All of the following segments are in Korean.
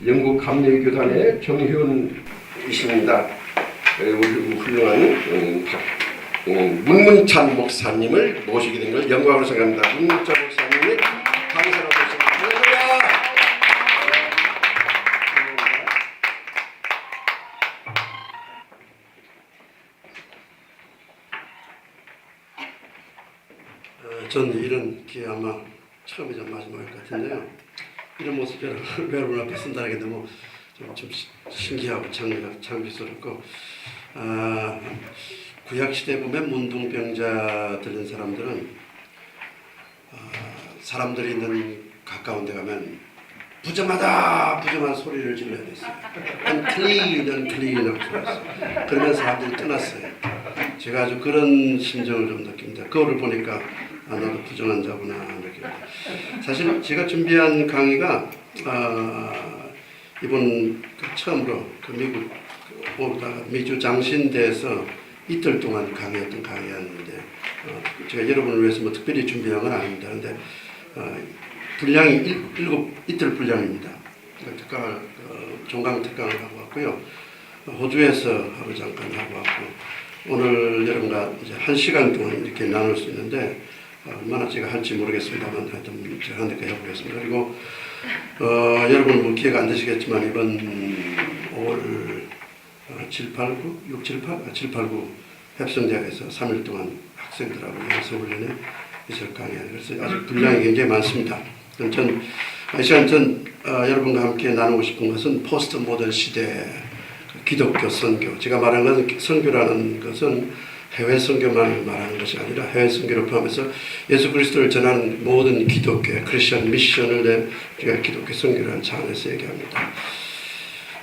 영국 감리교단의 정효은이십니다. 우리 훌륭한 문문찬 목사님을 모시게 된 걸 영광으로 생각합니다. 문문찬 목사님이 강사로 모십니다. 저는 이런 기회 아마 처음이자 마지막일 것 같은데요. 이런 모습 여러분 앞에 쓴다는 게 너무 좀 신기하고 장비스럽고, 구약시대에 보면 문둥병자 들린 사람들은 사람들이 있는 가까운 데 가면 부정하다 소리를 질러야 됐어요. unclean 하고 소리했어요. 그러면 사람들이 떠났어요. 제가 아주 그런 심정을 좀 느낍니다. 그거를 보니까 나도 부정한 자구나 이렇게. 사실 제가 준비한 강의가 이번 처음으로 미국 미주 장신대에서 이틀 동안 강의했던 강의였는데, 제가 여러분을 위해서 뭐 특별히 준비한 건 아닙니다. 그런데 분량이 이틀 분량입니다. 특강을 종강 특강을 하고 왔고요. 호주에서 하루 잠깐 하고 왔고, 오늘 여러분과 이제 1시간 동안 이렇게 나눌 수 있는데 얼마나 제가 할지 모르겠습니다만 하여튼 제가 한 데까지 해보겠습니다. 그리고 여러분 뭐 기회가 안 되시겠지만 이번 5월 7, 8, 9 heb성대학에서 3일 동안 학생들하고 연습훈련에 있을 강의를, 그래서 아주 분량이 굉장히 많습니다. 이 시간 여러분과 함께 나누고 싶은 것은 포스트 모던 시대 기독교 선교. 제가 말하는 것은 선교라는 것은 해외 선교만을 말하는 것이 아니라 해외 선교를 포함해서 예수 그리스도를 전하는 모든 기독교의 크리스천 미션을 제가 기독교 선교라는 차원에서 얘기합니다.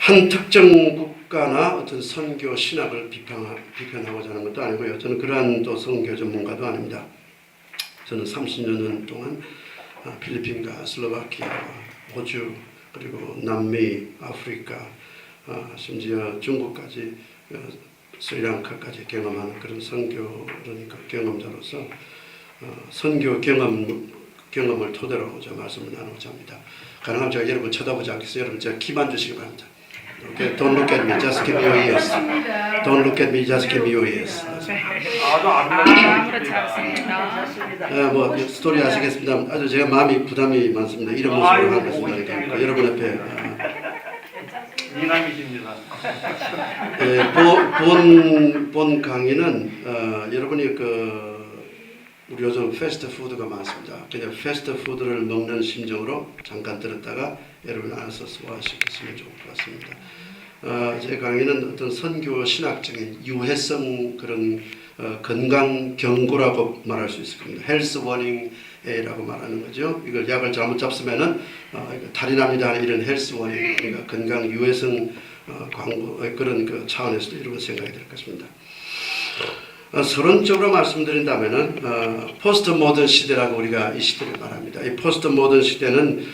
한 특정 국가나 어떤 선교 신학을 비판하고자 하는 것도 아니고요. 저는 그러한 또 선교 전문가도 아닙니다. 저는 30년 동안 필리핀과 슬로바키아, 호주, 그리고 남미, 아프리카, 심지어 중국까지, 스리랑카까지 경험하는 그런 선교 경험자로서 선교 경험을 토대로 저 말씀을 나누고자 합니다. 가능하면 제가 여러분 쳐다보지 않겠어요? 여러분 제가 키만 주시기 바랍니다. Okay, don't look at me, just give me your ears. Don't look at me, just give me your ears. 뭐 스토리 아시겠습니다. 아주 제가 마음이 부담이 많습니다. 이런 모습으로 하고 있습니다. 여러분 앞에 미남이십니다. 본 강의는 여러분이 우리 요즘 패스트푸드가 많습니다. 그냥 패스트푸드를 먹는 심정으로 잠깐 들었다가 여러분 안에서 소화시켰으면 좋을 것 같습니다. 제 강의는 어떤 선교 신학적인 유해성 그런 건강 경고라고 말할 수 있을 겁니다. 헬스 워닝이라고 말하는 거죠. 이걸 약을 잘못 잡으면은 탈이 납니다 하는 이런 헬스 워닝, 그러니까 건강 유해성 광고 그런 차원에서도 이런 생각이 될 것입니다. 서론적으로 말씀드린다면은 포스트 모던 시대라고 우리가 이 시대를 말합니다. 이 포스트 모던 시대는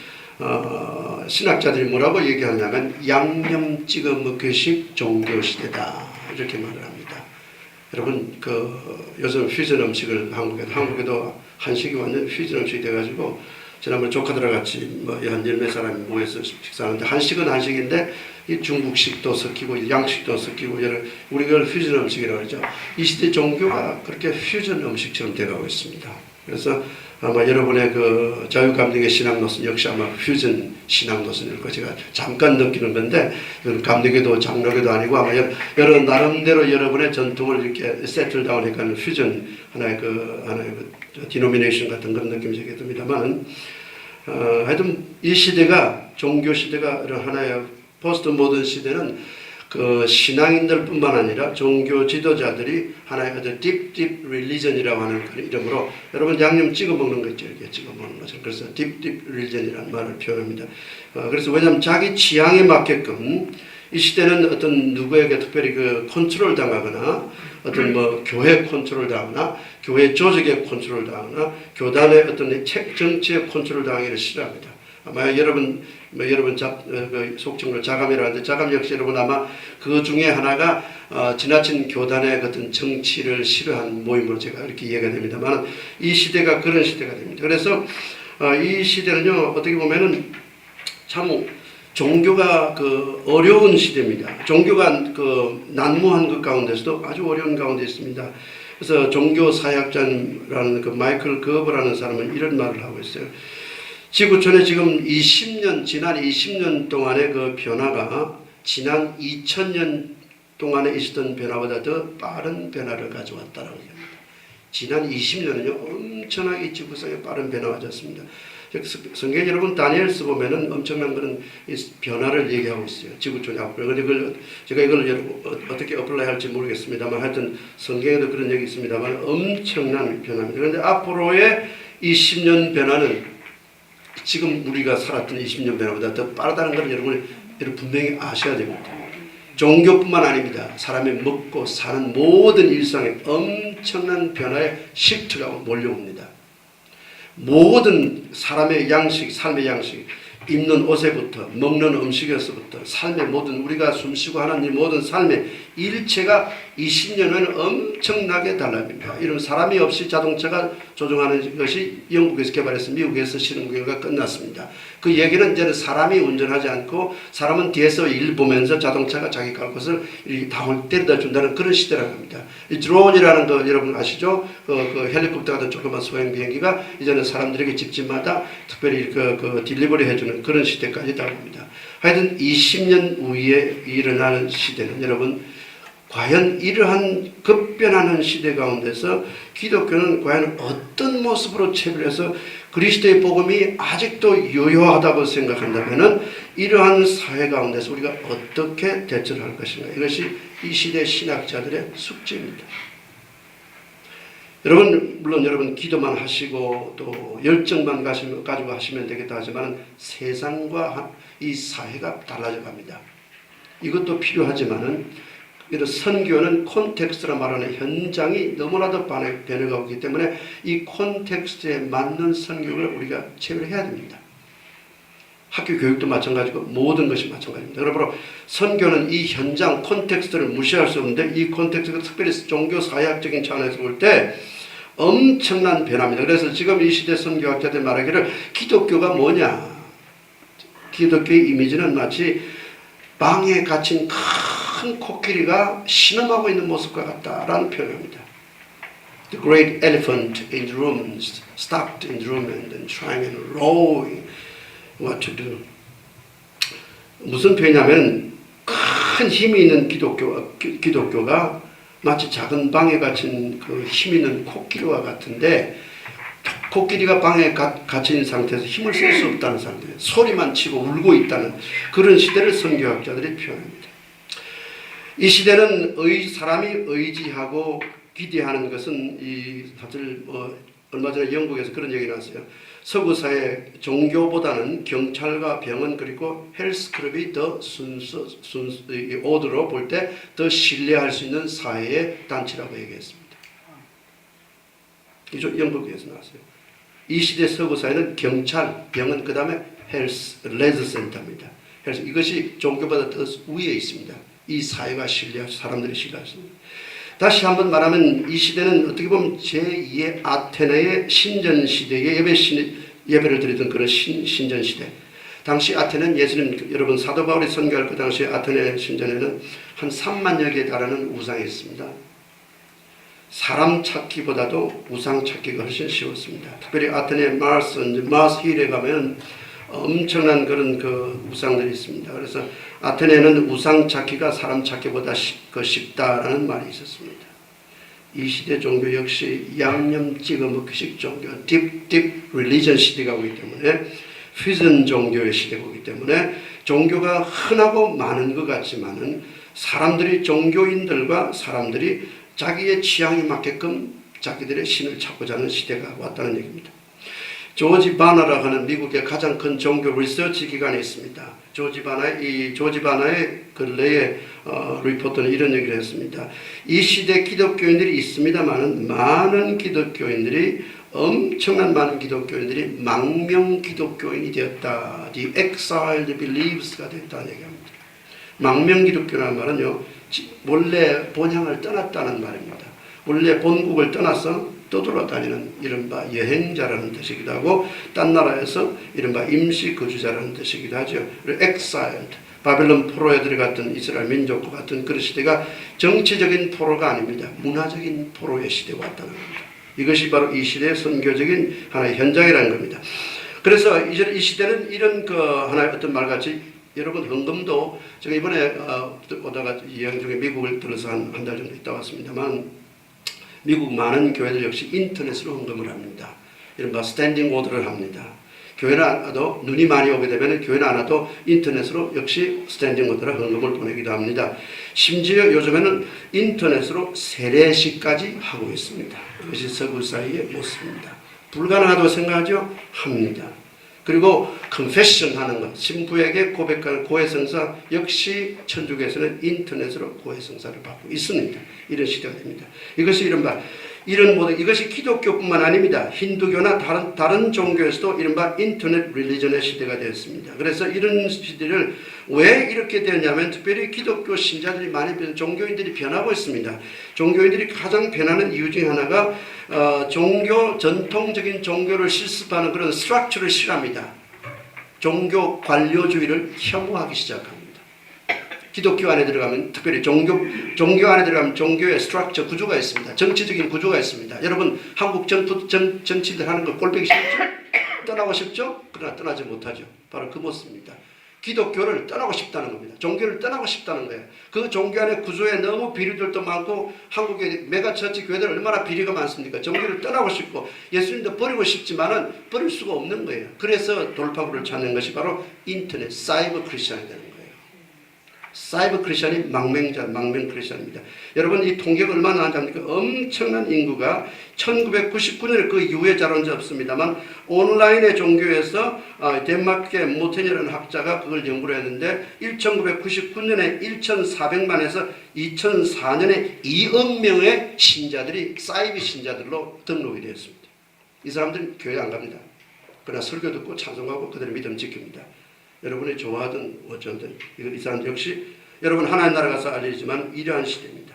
신학자들이 뭐라고 얘기하냐면 양념 찍어 먹기식 종교 시대다 이렇게 말을 합니다. 여러분 요즘 퓨전 음식을 한국에도 한식이 완전 퓨전 음식이 돼가지고, 지난번에 조카들과 같이 한 10몇 사람이 모여서 식사하는데, 한식은 한식인데 이 중국식도 섞이고 양식도 섞이고 우리 그걸 퓨전 음식이라고 그러죠. 이 시대 종교가 그렇게 퓨전 음식처럼 돼가고 있습니다. 그래서 아마 여러분의 자유감리교 신앙노선 역시 아마 퓨전 신앙노선일 거 제가 잠깐 느끼는 건데, 이건 감리교도 장로교도 아니고 아마 여러 나름대로 여러분의 전통을 이렇게 세틀다운해가는 퓨전 하나의 디노미네이션 같은 그런 느낌이 들게 듭니다만, 하여튼 이 시대가 종교 시대가 이런 하나의 포스트 모던 시대는 신앙인들 뿐만 아니라 종교 지도자들이 하나의 아주 딥 릴리전이라고 하는 그런 이름으로, 여러분 양념 찍어 먹는 거 있죠. 이렇게 찍어 먹는 거죠. 그래서 딥 릴리전이라는 말을 표현합니다. 그래서 왜냐하면 자기 취향에 맞게끔 이 시대는 어떤 누구에게 특별히 컨트롤 당하거나 어떤 교회 컨트롤 당하거나 교회 조직에 컨트롤 당하거나 교단의 어떤 정치에 컨트롤 당하기를 싫어합니다. 아마 여러분 속칭으로 자감이라고 하는데, 자감 역시 여러분 아마 그 중에 하나가 지나친 교단의 어떤 정치를 싫어하는 모임으로 제가 이렇게 이해가 됩니다만, 이 시대가 그런 시대가 됩니다. 그래서 이 시대는요, 어떻게 보면은 참 종교가 그 어려운 시대입니다. 종교가 그 난무한 것 가운데서도 아주 어려운 가운데 있습니다. 그래서 종교 사역자라는 그 마이클 거버라는 사람은 이런 말을 하고 있어요. 지구촌에 지금 지난 20년 동안의 그 변화가 지난 2000년 동안에 있었던 변화보다 더 빠른 변화를 가져왔다라고 합니다. 지난 20년은요 엄청나게 이 지구상에 빠른 변화가 왔습니다. 성경 여러분 다니엘서 보면은 엄청난 그런 변화를 얘기하고 있어요. 지구촌 앞으로. 그런데 제가 이걸 여러분 어떻게 어플라이 할지 모르겠습니다만 하여튼 성경에도 그런 얘기 있습니다만 엄청난 변화입니다. 그런데 앞으로의 20년 변화는 지금 우리가 살았던 20년 변화보다 더 빠르다는 걸 여러분 분명히 아셔야 됩니다. 종교뿐만 아닙니다. 사람이 먹고 사는 모든 일상에 엄청난 변화의 시프트가 몰려옵니다. 모든 사람의 양식, 삶의 양식, 입는 옷에부터 먹는 음식에서부터 삶의 모든 우리가 숨쉬고 하는 이 모든 삶의 일체가 20년은 엄청나게 달라집니다. 이런 사람이 없이 자동차가 조종하는 것이 영국에서 개발해서 미국에서 실험 구현가 끝났습니다. 그 얘기는 이제는 사람이 운전하지 않고 사람은 뒤에서 일 보면서 자동차가 자기 갈 곳을 다 데려다 준다는 그런 시대라고 합니다. 이 드론이라는 거 여러분 아시죠? 그 헬리콥터 같은 조그만 소형 비행기가 이제는 사람들에게 집집마다 특별히 그 딜리버리 해주는 그런 시대까지 다릅니다. 하여튼 20년 후에 일어나는 시대는 여러분 과연 이러한 급변하는 시대 가운데서 기독교는 과연 어떤 모습으로 체별해서 그리스도의 복음이 아직도 유효하다고 생각한다면 이러한 사회 가운데서 우리가 어떻게 대처를 할 것인가. 이것이 이 시대 신학자들의 숙제입니다. 여러분 물론 여러분 기도만 하시고 또 열정만 가지고 하시면 되겠다 하지만 세상과 이 사회가 달라져 갑니다. 이것도 필요하지만은 이런 선교는 콘텍스트라 말하는 현장이 너무나도 변해가고 있기 때문에 이 콘텍스트에 맞는 선교를 우리가 체험해야 됩니다. 학교 교육도 마찬가지고 모든 것이 마찬가지입니다. 여러분 선교는 이 현장 콘텍스트를 무시할 수 없는데 이 콘텍스트가 특별히 종교 사회학적인 차원에서 볼 때 엄청난 변화입니다. 그래서 지금 이 시대 선교학자들 말하기를 기독교가 뭐냐? 기독교의 이미지는 마치 방에 갇힌 큰 코끼리가 신음하고 있는 모습과 같다라는 표현입니다. The great elephant in the room, stuck in the room and then trying and rowing what to do. 무슨 표현이냐면 큰 힘이 있는 기독교가 마치 작은 방에 갇힌 그 힘 있는 코끼리와 같은데 코끼리가 방에 갇힌 상태에서 힘을 쓸 수 없다는 상태, 소리만 치고 울고 있다는 그런 시대를 선교학자들이 표현합니다. 이 시대는 사람이 의지하고 기대하는 것은 다들 얼마 전에 영국에서 그런 얘기 나왔어요. 서구 사회 종교보다는 경찰과 병원 그리고 헬스클럽이 더 오더로 볼 때 더 신뢰할 수 있는 사회의 단체라고 얘기했습니다. 이쪽 영국에서 나왔어요. 이 시대 서구 사회는 경찰, 병원 그 다음에 레저 센터입니다. 그래서 이것이 종교보다 더 위에 있습니다. 이 사회가 사람들이 신뢰할 수 있습니다. 다시 한번 말하면 이 시대는 어떻게 보면 제2의 아테네의 신전시대에 예배를 드리던 그런 신전시대. 당시 아테네는 예수님 여러분 사도 바울이 선교할 그 당시 아테네 신전에는 한 3만여 개에 달하는 우상이 있습니다. 사람 찾기보다도 우상 찾기가 훨씬 쉬웠습니다. 특별히 아테네 마스 힐에 가면 엄청난 그런 그 우상들이 있습니다. 그래서 아테네는 우상 찾기가 사람 찾기보다 쉽다라는 말이 있었습니다. 이 시대 종교 역시 양념 찍어 먹기식 종교, 딥 릴리전 시대가 오기 때문에 퓨전 종교의 시대가 오기 때문에 종교가 흔하고 많은 것 같지만은 사람들이 종교인들과 사람들이 자기의 취향에 맞게끔 자기들의 신을 찾고자 하는 시대가 왔다는 얘기입니다. 조지 바나라고 하는 미국의 가장 큰 종교 리서치 기관이 있습니다. 조지 바나의 근래의 리포트는 이런 얘기를 했습니다. 이 시대 기독교인들이 있습니다만 많은 기독교인들이 엄청난 많은 기독교인들이 망명 기독교인이 되었다. The exiled believers가 됐다는 얘기합니다. 망명 기독교라는 말은요, 원래 본향을 떠났다는 말입니다. 원래 본국을 떠나서 떠돌아다니는 이른바 여행자라는 뜻이기도 하고 딴 나라에서 이른바 임시 거주자라는 뜻이기도 하죠. 그리고 exiled, 바벨론 포로에 들어갔던 이스라엘 민족과 같은 그런 시대가 정치적인 포로가 아닙니다. 문화적인 포로의 시대가 왔다는 겁니다. 이것이 바로 이 시대의 선교적인 하나의 현장이라는 겁니다. 그래서 이제 이 시대는 이런 그 하나의 어떤 말같이 여러분 헌금도 제가 이번에 오다가 여행 중에 미국을 들어서 한 달 정도 있다 왔습니다만 미국 많은 교회들 역시 인터넷으로 헌금을 합니다. 이른바 스탠딩 오더를 합니다. 교회는 안 와도 눈이 많이 오게 되면 교회는 안 와도 인터넷으로 역시 스탠딩 오더를 헌금을 보내기도 합니다. 심지어 요즘에는 인터넷으로 세례식까지 하고 있습니다. 이것이 서구 사회의 모습입니다. 불가능하다고 생각하죠? 합니다. 그리고 confession 하는 것, 신부에게 고백하는 고해성사 역시 천주교에서는 인터넷으로 고해성사를 받고 있습니다. 이런 시대가 됩니다. 이것이 이른바 이런 모든 이것이 기독교뿐만 아닙니다. 힌두교나 다른 종교에서도 이른바 인터넷 릴리전의 시대가 되었습니다. 그래서 이런 시대를 왜 이렇게 되었냐면 특별히 기독교 신자들이 많이 변, 종교인들이 변하고 있습니다. 종교인들이 가장 변하는 이유 중에 하나가 전통적인 종교를 실습하는 그런 스트럭처를 싫어합니다. 종교 관료주의를 혐오하기 시작합니다. 기독교 안에 들어가면 특별히 종교 안에 들어가면 종교의 스트럭처 구조가 있습니다. 정치적인 구조가 있습니다. 여러분 한국 정치들 하는 거 꼴보기 싫죠? 떠나고 싶죠? 그러나 떠나지 못하죠. 바로 그 모습입니다. 기독교를 떠나고 싶다는 겁니다. 종교를 떠나고 싶다는 거예요. 그 종교 안에 구조에 너무 비리들도 많고 한국의 메가처치 교회들 얼마나 비리가 많습니까? 종교를 떠나고 싶고 예수님도 버리고 싶지만은 버릴 수가 없는 거예요. 그래서 돌파구를 찾는 것이 바로 인터넷 사이버 크리스천이 되는 거예요. 사이버 크리스천이 망명 크리스천입니다. 여러분 이 통계가 얼마나 나왔는지 압니까? 엄청난 인구가 1999년에 그 이후에 자료는 없습니다만 온라인의 종교에서 덴마크의 모텐이라는 학자가 그걸 연구를 했는데 1999년에 1,400만에서 2004년에 2억 명의 신자들이 사이비 신자들로 등록이 되었습니다. 이 사람들은 교회 안 갑니다. 그러나 설교 듣고 찬송하고 그들의 믿음 지킵니다. 여러분이 좋아하든 어쩌든 이 사람 역시 여러분 하나님 나라 가서 알려지만 이러한 시대입니다.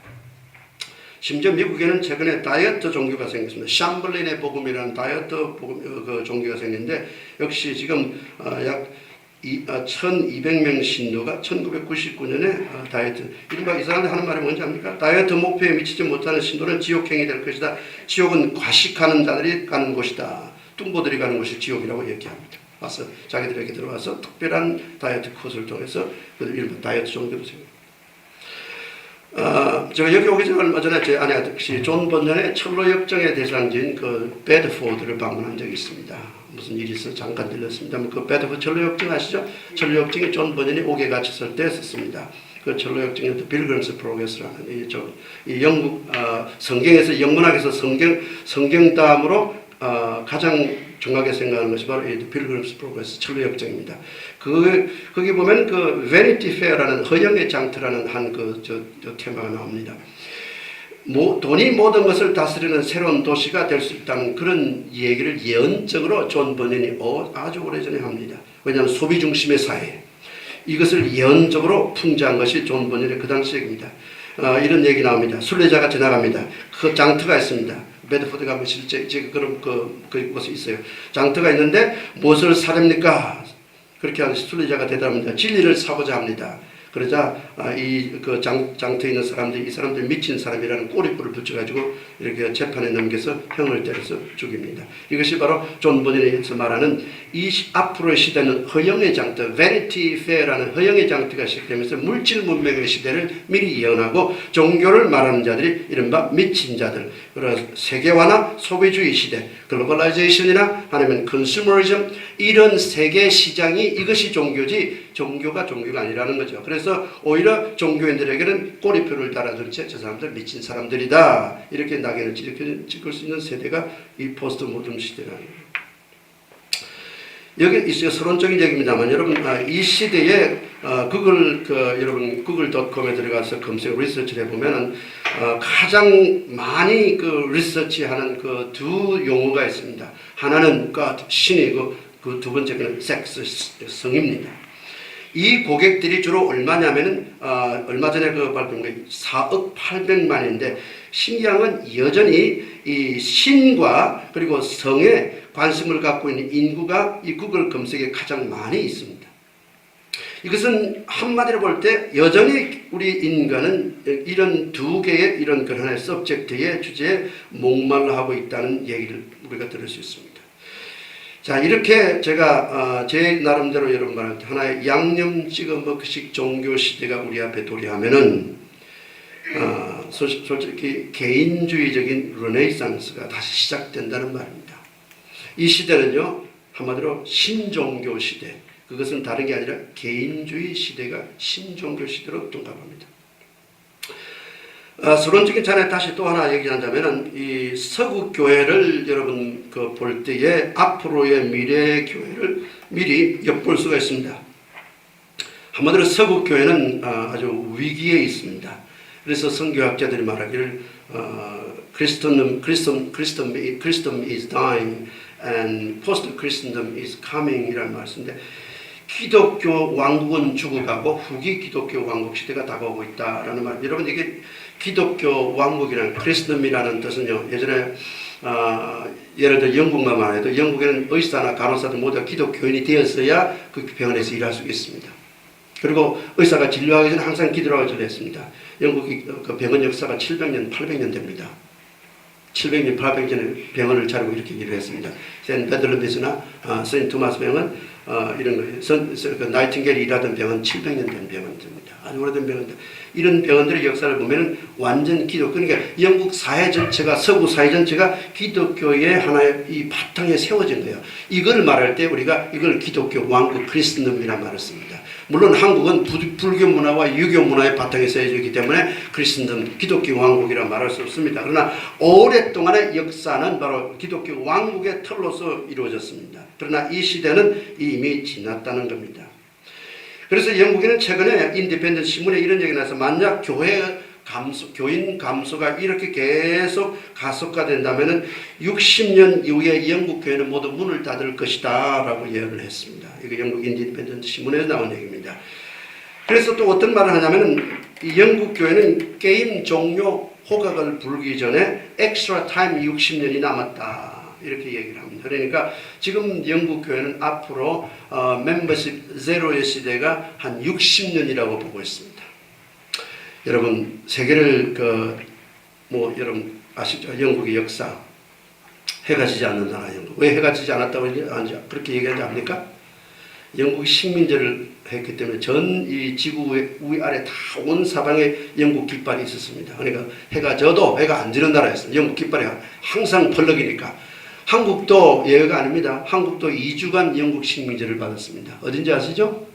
심지어 미국에는 최근에 다이어트 종교가 생겼습니다. 샴블린의 복음이라는 다이어트 복음 종교가 생겼는데 역시 지금 약 1200명 신도가 1999년에 다이어트 이른바 이 사람들 하는 말이 뭔지 압니까? 다이어트 목표에 미치지 못하는 신도는 지옥행이 될 것이다. 지옥은 과식하는 자들이 가는 곳이다. 뚱보들이 가는 곳이 지옥이라고 얘기합니다. 와서 자기들에게 들어와서 특별한 다이어트 코스를 통해서 일본 다이어트 종교도 생깁니다. 제가 여기 오기 전에 얼마 전에 제 아내 아저씨 존 번연의 철로 역정의 대상지인 그 베드포드를 방문한 적이 있습니다. 무슨 일이 있어서 잠깐 들렸습니다. 그 베드포드 철로 역정 아시죠? 철로 역정이 존 번연이 옥에 갇혔을 때 썼습니다. 그 철로 역정이 빌그램스 프로그레스라는 이 영국 성경에서 영문학에서 성경 다음으로 가장 중요하게 생각하는 것이 바로 이 빌그램스 프로그레스 철로 역정입니다. 거기 보면 그 베니티 페어라는 허영의 장터라는 한 테마가 나옵니다. 돈이 모든 것을 다스리는 새로운 도시가 될 수 있다는 그런 얘기를 예언적으로 존 버넌이 아주 오래전에 합니다. 왜냐하면 소비 중심의 사회 이것을 예언적으로 풍자한 것이 존 버넌의 그 당시 얘기입니다. 이런 얘기 나옵니다. 순례자가 지나갑니다. 그 장터가 있습니다. 베드포드 가면 실제 그런 그곳이 있어요. 장터가 있는데 무엇을 사렵니까? 그렇게 하는 순례자가 대답합니다. 진리를 사고자 합니다. 그러자 그 장터에 있는 사람들이 이 사람들 미친 사람이라는 꼬리뿔을 붙여가지고 이렇게 재판에 넘겨서 형을 때려서 죽입니다. 이것이 바로 존 버넌에서 말하는 이 앞으로의 시대는 허영의 장터, Vanity Fair라는 허영의 장터가 시작되면서 물질 문명의 시대를 미리 예언하고 종교를 말하는 자들이 이른바 미친 자들, 그래서 세계화나 소비주의 시대, 글로벌라이제이션이나 아니면 컨슈머리즘 이런 세계 시장이 이것이 종교지 종교가 아니라는 거죠. 그래서 오히려 종교인들에게는 꼬리표를 달아준 채 저 사람들 미친 사람들이다 이렇게 낙인을 찍을 수 있는 세대가 이 포스트 모던 시대라는 거예요. 여기 있어요. 서론적인 얘기입니다만 여러분 이 시대에 여러분 구글.com에 들어가서 검색 리서치를 해보면은 가장 많이 리서치하는 두 용어가 있습니다. 하나는 God, 신이고 그 두 번째는 섹스, 성입니다. 이 고객들이 주로 얼마냐면은 얼마 전에 그 발표한 게 4억 800만인데 신기한 건 여전히 이 신과 그리고 성에 관심을 갖고 있는 인구가 이 구글 검색에 가장 많이 있습니다. 이것은 한마디로 볼 때 여전히 우리 인간은 이런 두 개의 이런 그 하나의 서브젝트의 주제에 목말라 하고 있다는 얘기를 우리가 들을 수 있습니다. 자, 이렇게 제가 제 나름대로 여러분들한테 하나의 양념 찍어 먹기식 종교 시대가 우리 앞에 도래하면은 솔직히 개인주의적인 르네상스가 다시 시작된다는 말입니다. 이 시대는요, 한마디로 신종교 시대, 그것은 다른 게 아니라 개인주의 시대가 신종교 시대로 둔갑합니다. 서론적인 차원에 다시 또 하나 얘기하자면은 이 서구 교회를 여러분 볼 때에 앞으로의 미래의 교회를 미리 엿볼 수가 있습니다. 한마디로 서구 교회는 아주 위기에 있습니다. 그래서 선교학자들이 말하기를 Christendom is dying and post-Christendom is coming 이라는 말씀인데, 기독교 왕국은 죽어가고 후기 기독교 왕국 시대가 다가오고 있다라는 말. 여러분, 이게 기독교 왕국이라는 크리스덤이라는 뜻은요, 예전에 예를 들어 영국만 말해도 영국에는 의사나 간호사들 모두 기독교인이 되었어야 그 병원에서 일할 수 있습니다. 그리고 의사가 진료하기 전에 항상 기도라고 전했습니다. 영국이 그 병원 역사가 700년, 800년 됩니다. 700년, 800년에 병원을 차리고 이렇게 일을 했습니다. 센 베들레헴에서나 세인트 토마스 병원 이런 거, 그 나이팅게일이 일하던 병원 700년 된 병원입니다. 아주 오래된 병원들. 이런 병원들의 역사를 보면은 완전 기독교, 그러니까 영국 사회 전체가, 서구 사회 전체가 기독교의 하나의 이 바탕에 세워진 거예요. 이걸 말할 때 우리가 이걸 기독교 왕국 크리스덤이라는 말을 씁니다. 물론 한국은 불교 문화와 유교 문화의 바탕에 세워져 있기 때문에 크리스덤, 기독교 왕국이라 말할 수 없습니다. 그러나 오랫동안의 역사는 바로 기독교 왕국의 틀로서 이루어졌습니다. 그러나 이 시대는 이미 지났다는 겁니다. 그래서 영국에는 최근에 인디펜던트 신문에 이런 얘기가 나서 만약 교인 감소가 이렇게 계속 가속화된다면 60년 이후에 영국 교회는 모두 문을 닫을 것이다 라고 예언을 했습니다. 이거 영국 인디펜던트 신문에서 나온 얘기입니다. 그래서 또 어떤 말을 하냐면 영국 교회는 게임 종료 호각을 부르기 전에 엑스트라 타임 60년이 남았다 이렇게 얘기를 합니다. 그러니까 지금 영국 교회는 앞으로 멤버십 제로의 시대가 한 60년이라고 보고 있습니다. 여러분, 세계를 여러분 아시죠? 영국의 역사, 해가 지지 않는 나라 영국. 왜 해가 지지 않았다고 그렇게 얘기하지 않습니까? 영국이 식민지를 했기 때문에 전 이 지구 위아래 다 온 사방에 영국 깃발이 있었습니다. 그러니까 해가 져도 해가 안 지는 나라였어요. 영국 깃발이 항상 펄럭이니까. 한국도 예외가 아닙니다. 한국도 2주간 영국 식민지를 받았습니다. 어딘지 아시죠?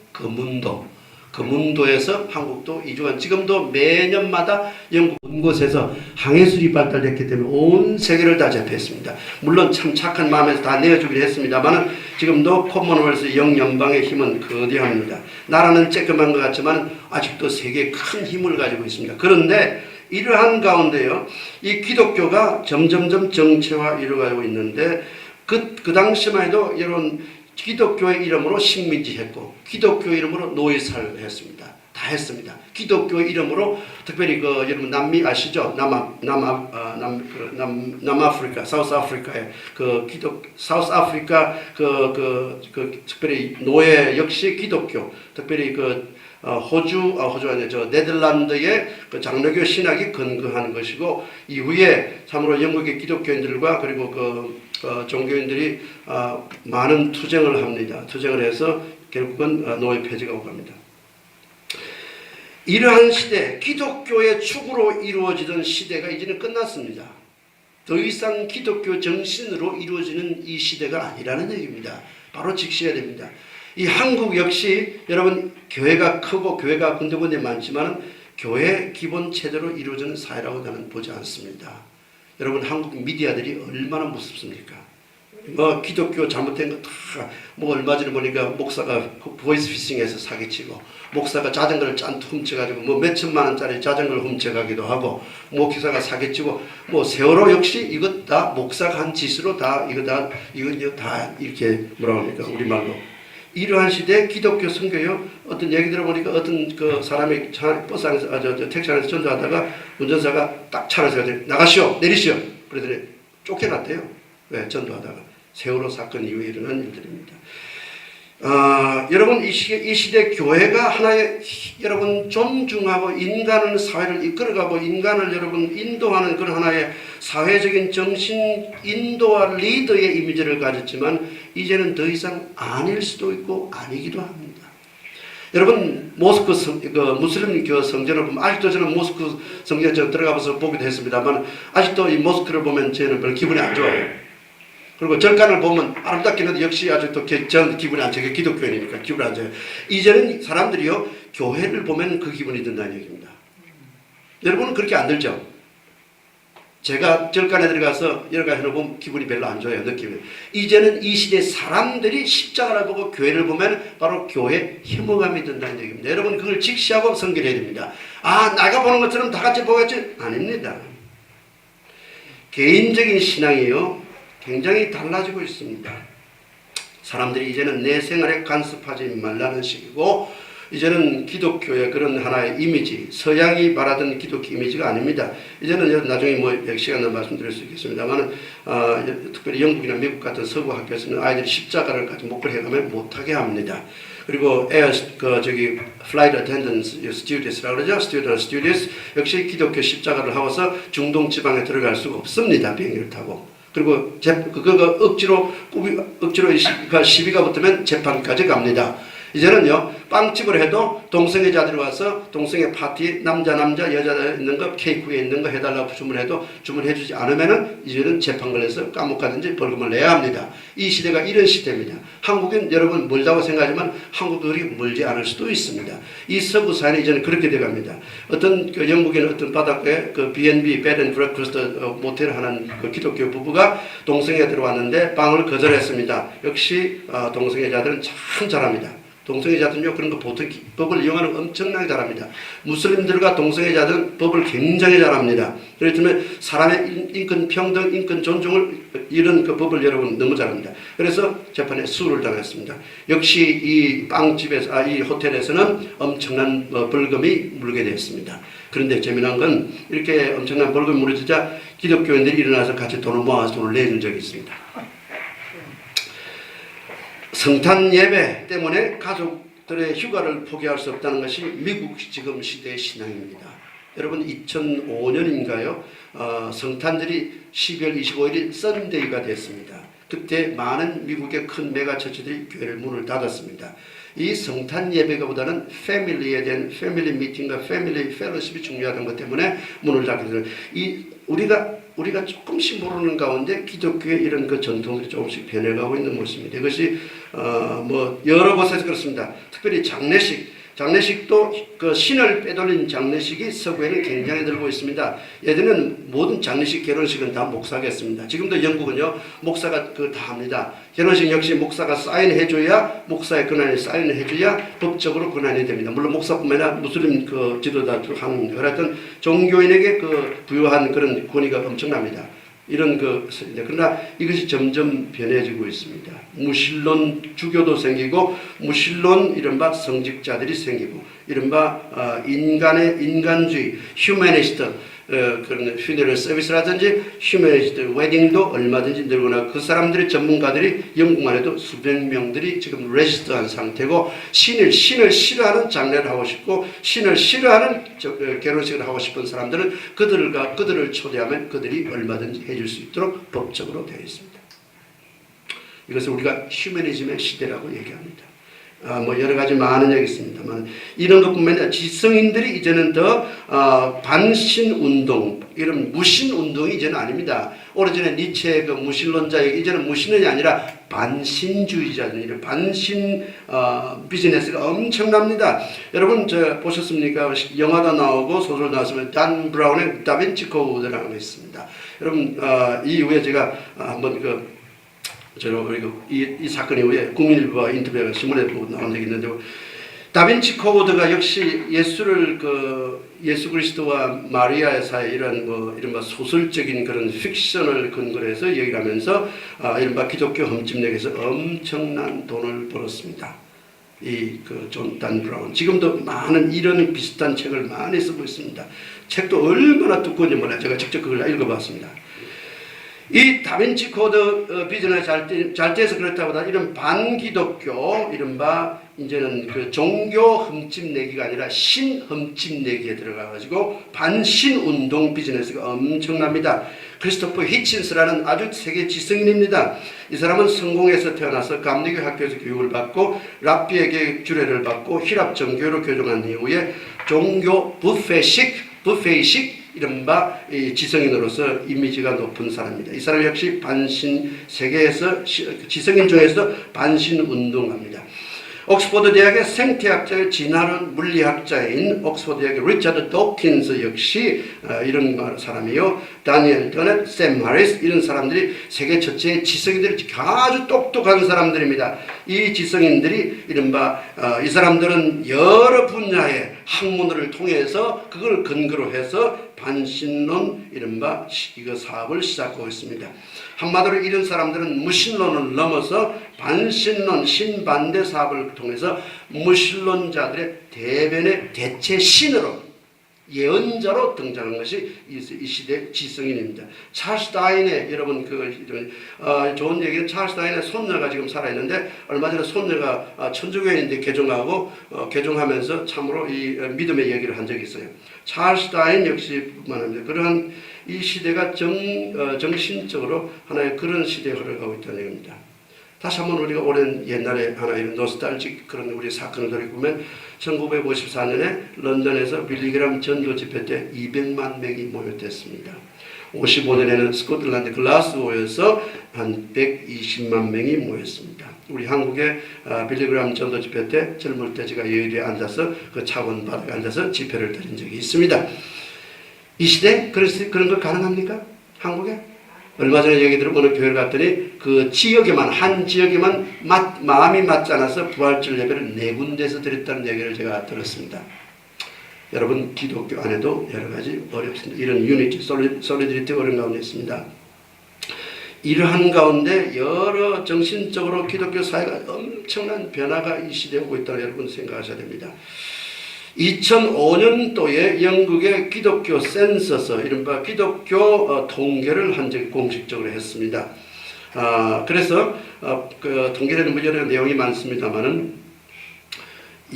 금운도에서 한국도 2주간, 지금도 매년마다 영국 온 곳에서 항해술이 발달됐기 때문에 온 세계를 다 제패했습니다. 물론 참 착한 마음에서 다 내어주긴 했습니다만 지금도 코먼웰스 영연방의 힘은 거대합니다. 나라는 쬐끔한 것 같지만 아직도 세계에 큰 힘을 가지고 있습니다. 그런데 이러한 가운데요, 이 기독교가 점점점 정체화 이루어가고 있는데 그 당시만 해도 이런 기독교의 이름으로 식민지 했고 기독교 이름으로 노예살을 했습니다. 다 했습니다. 기독교 이름으로 특별히 여러분 남미 아시죠? 남아프리카, 사우스 아프리카의 사우스 아프리카 특별히 노예 역시 기독교, 특별히 네덜란드의 장로교 신학이 근거하는 것이고 이후에 참으로 영국의 기독교인들과 그리고 종교인들이 많은 투쟁을 합니다. 투쟁을 해서 결국은 노예 폐지가 오갑니다. 이러한 시대, 기독교의 축으로 이루어지던 시대가 이제는 끝났습니다. 더 이상 기독교 정신으로 이루어지는 이 시대가 아니라는 얘기입니다. 바로 직시해야 됩니다. 이 한국 역시 여러분 교회가 크고 교회가 군데군데 많지만 교회 기본 체제로 이루어지는 사회라고 저는 보지 않습니다. 여러분 한국 미디어들이 얼마나 무섭습니까? 기독교 잘못된 거 다 얼마 전에 보니까 목사가 보이스피싱해서 사기치고 목사가 자전거를 짠뜩 훔쳐가지고 몇천만 원짜리 자전거를 훔쳐가기도 하고 기사가 사기치고 세월호 역시 이것 다 목사가 한 짓으로 다 이거 다 이렇게 뭐라고 합니까 우리말로 이러한 시대에 기독교 선교요. 어떤 얘기 들어보니까 어떤 그 사람이 버스 안에서 택시 안에서 전도하다가 운전사가 딱 차를 세워 나가시오 내리시오 그러더니 쫓겨났대요. 왜? 전도하다가. 세월호 사건 이후에 일어난 일들입니다. 여러분 이 시대 교회가 하나의 여러분 존중하고 인간을 사회를 이끌어가고 인간을 여러분 인도하는 그런 하나의 사회적인 정신 인도와 리더의 이미지를 가졌지만 이제는 더 이상 아닐 수도 있고 아니기도 합니다. 여러분 모스크 무슬림 교 성전을 보면 아직도 저는 모스크 성전에 들어가서 보기도 했습니다만 아직도 이 모스크를 보면 저는 별로 기분이 안 좋아요. 그리고 절간을 보면 아름답긴 한데 역시 아주 또 전 기분이 안 좋아요. 기독교인이니까 기분이 안 좋아요. 이제는 사람들이요 교회를 보면 그 기분이 든다는 얘기입니다. 여러분은 그렇게 안 들죠? 제가 절간에 들어가서 여러 가지를 보면 기분이 별로 안 좋아요. 느낌이. 이제는 이 시대 사람들이 십자가를 보고 교회를 보면 바로 교회 혐오감이 든다는 얘기입니다. 여러분 그걸 직시하고 성결해야 됩니다. 아 내가 보는 것처럼 다 같이 보겠지? 아닙니다. 개인적인 신앙이요. 굉장히 달라지고 있습니다. 사람들이 이제는 내 생활에 간섭하지 말라는 식이고 이제는 기독교의 그런 하나의 이미지 서양이 말하던 기독교 이미지가 아닙니다. 이제는 나중에 뭐 100시간 더 말씀드릴 수 있겠습니다만 특별히 영국이나 미국 같은 서구 학교에서는 아이들이 십자가를 가지고 목걸이 해가면 못하게 합니다. 그리고 flight attendants, stewardess라고 그러죠. stewardess 역시 기독교 십자가를 하고서 중동 지방에 들어갈 수가 없습니다. 비행기를 타고. 그리고 그거가 억지로 시비가 붙으면 재판까지 갑니다. 이제는요 빵집을 해도 동성애자들이 와서 동성애 파티 남자 여자 있는 거 케이크 위에 있는 거 해달라고 주문해도 주문해주지 않으면은 이제는 재판 걸려서 감옥 가든지 벌금을 내야 합니다. 이 시대가 이런 시대입니다. 한국은 여러분 멀다고 생각하지만 한국들이 멀지 않을 수도 있습니다. 이 서구 사회는 이제는 그렇게 돼갑니다. 어떤 그 영국의 어떤 바닷가에 그 B&B Bed and Breakfast 모텔을 하는 그 기독교 부부가 동성애가 들어왔는데 방을 거절했습니다. 역시 동성애자들은 참 잘합니다. 동성애자들은요 그런 거 보통 법을 이용하는 거 엄청나게 잘합니다. 무슬림들과 동성애자들은 법을 굉장히 잘합니다. 그렇기 때문에 사람의 인권 평등, 인권 존중을 이런 그 법을 여러분 너무 잘합니다. 그래서 재판에 수를 당했습니다. 역시 이 빵집에서 이 호텔에서는 엄청난 벌금이 물게 됐습니다. 그런데 재미난 건 이렇게 엄청난 벌금이 물어지자 기독교인들이 일어나서 같이 돈을 모아서 돈을 내준 적이 있습니다. 성탄 예배 때문에 가족들의 휴가를 포기할 수 없다는 것이 미국 지금 시대의 신앙입니다. 여러분 2005년인가요? 성탄절이 12월 25일이 썬데이가 됐습니다. 그때 많은 미국의 큰 메가처치들이 교회를 문을 닫았습니다. 이 성탄 예배보다는 패밀리에 대한 패밀리 미팅과 패밀리 펠로십이 중요하다는 것 때문에 문을 닫게 되는 우리가 조금씩 모르는 가운데 기독교의 이런 그 전통들이 조금씩 변해가고 있는 모습입니다. 이것이 뭐 여러 곳에서 그렇습니다. 특별히 장례식도 그 신을 빼돌린 장례식이 서구에는 굉장히 늘고 있습니다. 예전에는 모든 장례식, 결혼식은 다 목사가 했습니다. 지금도 영국은요 목사가 다 합니다. 결혼식 역시 목사가 사인해줘야 목사의 권한이 사인을 해줘야 법적으로 권한이 됩니다. 물론 목사뿐만 아니라 무슬림 그 지도자도 하는 그랬던 종교인에게 그 부여한 그런 권위가 엄청납니다. 이런 그러나 이것이 점점 변해지고 있습니다. 무신론 주교도 생기고 무신론 이른바 성직자들이 생기고 이른바 인간주의 휴머니스트 그런 퓨네럴 서비스라든지 휴머니스트 웨딩도 얼마든지 늘거나 그 사람들의 전문가들이 영국만 해도 수백 명들이 지금 레지스트한 상태고 신을 싫어하는 장례를 하고 싶고 신을 싫어하는 결혼식을 하고 싶은 사람들은 그들을 초대하면 그들이 얼마든지 해줄 수 있도록 법적으로 되어 있습니다. 이것을 우리가 휴머니즘의 시대라고 얘기합니다. 뭐 여러 가지 많은 얘기 있습니다만 이런 것뿐만 아니라 지성인들이 이제는 더 반신 운동 이런 무신 운동이 이제는 아닙니다. 오래전에 니체의 그 무신론자에게 이제는 무신론이 아니라 반신주의자들 이런 반신 비즈니스가 엄청납니다. 여러분 보셨습니까? 영화도 나오고 소설 나왔으면 단 브라운의 다빈치 코드라고 있습니다. 여러분 이 이후에 제가 한번 이 사건 이후에 국민일보와 인터뷰가 신문에 나온 적이 있는데 다빈치 코드가 역시 예수 그리스도와 마리아의 사이 이른바 소설적인 그런 픽션을 근거로 해서 얘기를 하면서 이른바 기독교 흠집내기에서 엄청난 돈을 벌었습니다. 존 단 브라운. 지금도 많은 이런 비슷한 책을 많이 쓰고 있습니다. 책도 얼마나 두꺼운지 몰라요. 제가 직접 그걸 읽어봤습니다. 이 다빈치 코드 비전을 잘 돼서 그렇다보다 이런 반기독교, 이른바 이제는 그 종교 흠집내기가 아니라 신 흠집내기에 들어가가지고 반신운동 비즈니스가 엄청납니다. 크리스토퍼 히친스라는 아주 세계 지성인입니다. 이 사람은 성공해서 태어나서 감리교 학교에서 교육을 받고 랍비에게 주례를 받고 히랍 정교로 교정한 이후에 종교 부페식 이른바 지성인으로서 이미지가 높은 사람입니다. 이 사람 역시 세계에서 지성인 중에서 반신운동합니다. 옥스퍼드 대학의 생태학자의 진화론 물리학자인 옥스퍼드 대학의 리차드 도킨스 역시 이런 사람이요. 다니엘 더넷, 샘 하리스 이런 사람들이 세계 전체의 지성인들이 아주 똑똑한 사람들입니다. 이 지성인들이 이른바 이 사람들은 여러 분야의 학문을 통해서 그걸 근거로 해서 반신론 이른바 이거 사업을 시작하고 있습니다. 한마디로 이런 사람들은 무신론을 넘어서 반신론 신반대 사업을 통해서 무신론자들의 대변의 대체 신으로 예언자로 등장한 것이 이 시대 지성인입니다. 찰스 다윈의 여러분 좋은 얘기는 찰스 다윈의 손녀가 지금 살아있는데 얼마 전에 손녀가 천주교인인데 개종하면서 참으로 이 믿음의 얘기를 한 적이 있어요. 찰스 다윈 역시 뿐만 아니라 그러한 이 시대가 정신적으로 하나의 그런 시대에 흘러가고 있다는 얘기입니다. 다시 한번 우리가 오랜 옛날에 하나 이런 노스탈직 그런 우리 사건을 돌이보면 1954년에 런던에서 빌리그람 전도 집회 때 200만 명이 모였댔습니다. 55년에는 스코틀랜드 글라스고에서 한 120만 명이 모였습니다. 우리 한국의 빌리그람 전도 집회 때 젊을 때 제가 여의도에 앉아서 그 차원 바닥에 앉아서 집회를 드린 적이 있습니다. 이 시대 그런 거 가능합니까? 한국에? 얼마 전에 얘기 들어 어느 교회를 갔더니 그 지역에만 한 지역에만 마음이 맞지 않아서 부활절 예배를 4군데에서 드렸다는 얘기를 제가 들었습니다. 여러분 기독교 안에도 여러 가지 어렵습니다. 이런 유니티, 솔리드리티 어려운 가운데 있습니다. 이러한 가운데 여러 정신적으로 기독교 사회가 엄청난 변화가 이 시대에 오고 있다고 여러분 생각하셔야 됩니다. 2005년도에 영국의 기독교 센서스, 이른바 기독교 통계를 한 적이 공식적으로 했습니다. 그래서 그 통계에는 뭐 여러 내용이 많습니다만은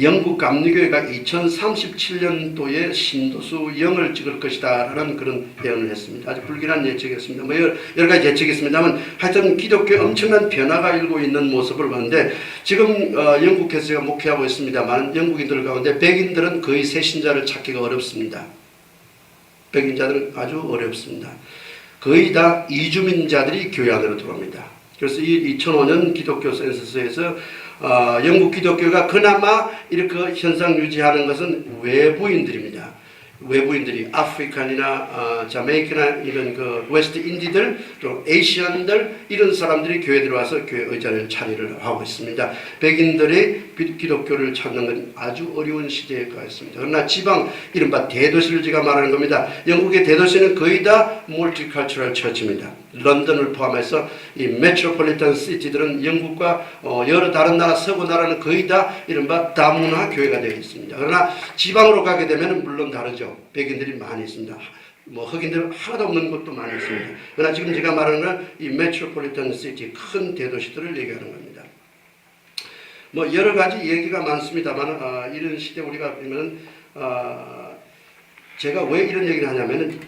영국 감리교회가 2037년도에 신도수 0을 찍을 것이다 라는 그런 예언을 했습니다. 아주 불길한 예측이었습니다. 뭐 여러 가지 예측이 있습니다만 하여튼 기독교에 엄청난 변화가 일고 있는 모습을 보는데 지금 영국에서 제가 목회하고 있습니다만 영국인들 가운데 백인들은 거의 새신자를 찾기가 어렵습니다. 백인자들은 아주 어렵습니다. 거의 다 이주민자들이 교회 안으로 들어옵니다. 그래서 이 2005년 기독교 센서스에서 영국 기독교가 그나마 이렇게 현상 유지하는 것은 외부인들입니다. 외부인들이 아프리칸이나 자메이카나 이런 그 웨스트 인디들 또 에이시안들 이런 사람들이 교회에 들어와서 교회 의자를 차리를 하고 있습니다. 백인들이 기독교를 찾는 건 아주 어려운 시대에 가 있습니다. 그러나 지방 이른바 대도시를 제가 말하는 겁니다. 영국의 대도시는 거의 다 멀티컬처럴 처치입니다. 런던을 포함해서 이 메트로폴리탄 시티들은 영국과 여러 다른 나라 서구 나라는 거의 다 이른바 다문화 교회가 되어 있습니다. 그러나 지방으로 가게 되면 물론 다르죠. 백인들이 많이 있습니다. 뭐 흑인들 하나도 없는 곳도 많이 있습니다. 그러나 지금 제가 말하는 건 이 메트로폴리탄 시티 큰 대도시들을 얘기하는 겁니다. 뭐 여러 가지 얘기가 많습니다만 이런 시대 우리가 보면은 제가 왜 이런 얘기를 하냐면은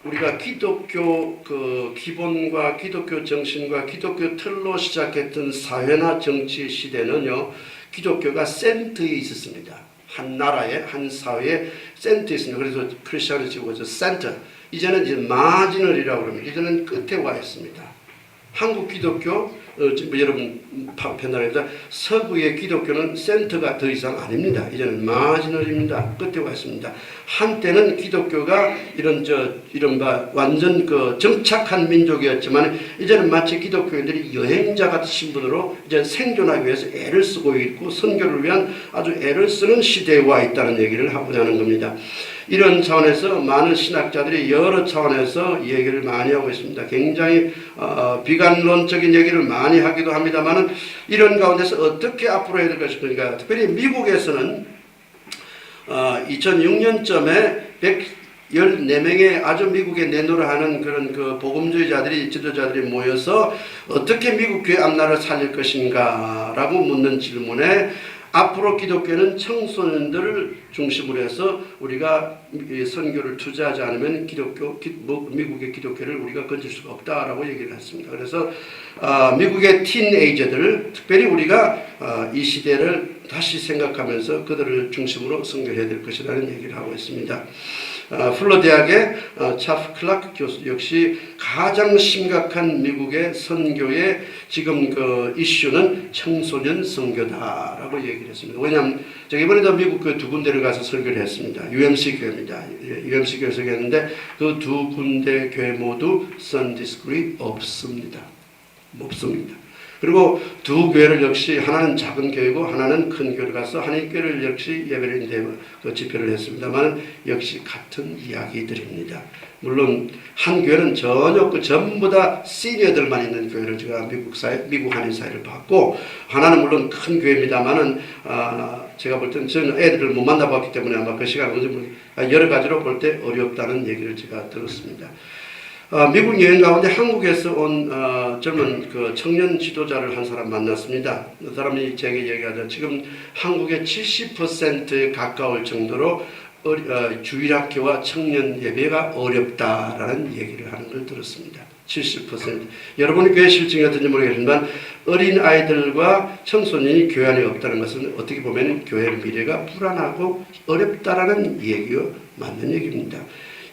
우리가 기독교 그 기본과 기독교 정신과 기독교 틀로 시작했던 사회나 정치 시대는요 기독교가 센터에 있었습니다. 한 나라에 한 사회에 센터에 있습니다. 그래서 크리스천이고 센터 이제는 이제 마지널이라고 합니다. 이제는 끝에 와 있습니다. 한국 기독교 여러분 편단합니다. 서구의 기독교는 센터가 더 이상 아닙니다. 이제는 마지널입니다. 끝에 와 있습니다. 한때는 기독교가 이른바 완전 그 정착한 민족이었지만 이제는 마치 기독교인들이 여행자 같은 신분으로 이제 생존하기 위해서 애를 쓰고 있고 선교를 위한 아주 애를 쓰는 시대에 와 있다는 얘기를 하고자 하는 겁니다. 이런 차원에서 많은 신학자들이 여러 차원에서 얘기를 많이 하고 있습니다. 굉장히 비관론적인 얘기를 많이 하기도 합니다만은 이런 가운데서 어떻게 앞으로 해야 될 것인가. 특별히 미국에서는 2006년쯤에 114명의 아주 미국에 내노라하는 그런 그 복음주의자들이 지도자들이 모여서 어떻게 미국 교회 앞날을 살릴 것인가라고 묻는 질문에 앞으로 기독교는 청소년들을 중심으로 해서 우리가 선교를 투자하지 않으면 미국의 기독교를 우리가 건질 수가 없다라고 얘기를 했습니다. 그래서 미국의 티네이저들, 특별히 우리가 이 시대를 다시 생각하면서 그들을 중심으로 선교해야 될 것이라는 얘기를 하고 있습니다. 플러 대학의 차프 클라크 교수 역시 가장 심각한 미국의 선교의 지금 그 이슈는 청소년 선교다라고 얘기를 했습니다. 왜냐하면 제가 이번에도 미국 그 두 군데를 가서 설교를 했습니다. UMC 교회입니다. UMC 교회에서 했는데 그 두 군데 교회 모두 선데이 스쿨이 없습니다. 그리고 두 교회를 역시 하나는 작은 교회고 하나는 큰 교회를 가서 한인교회를 역시 예배를 집회를 했습니다만 역시 같은 이야기들입니다. 물론 한 교회는 전부 다 시니어들만 있는 교회를 제가 미국 한인 사회를 봤고 하나는 물론 큰 교회입니다만은 제가 볼 때는 저는 애들을 못 만나봤기 때문에 아마 그 시간 여러 가지로 볼 때 어렵다는 얘기를 제가 들었습니다. 미국 여행 가운데 한국에서 온 젊은 그 청년 지도자를 한 사람 만났습니다. 그 사람이 제게 얘기하자 지금 한국의 70%에 가까울 정도로 주일학교와 청년 예배가 어렵다라는 얘기를 하는 걸 들었습니다. 70%. 여러분이 교회 실증이 어떤지 모르겠지만 어린 아이들과 청소년이 교회 안에 없다는 것은 어떻게 보면 교회의 미래가 불안하고 어렵다라는 얘기가 맞는 얘기입니다.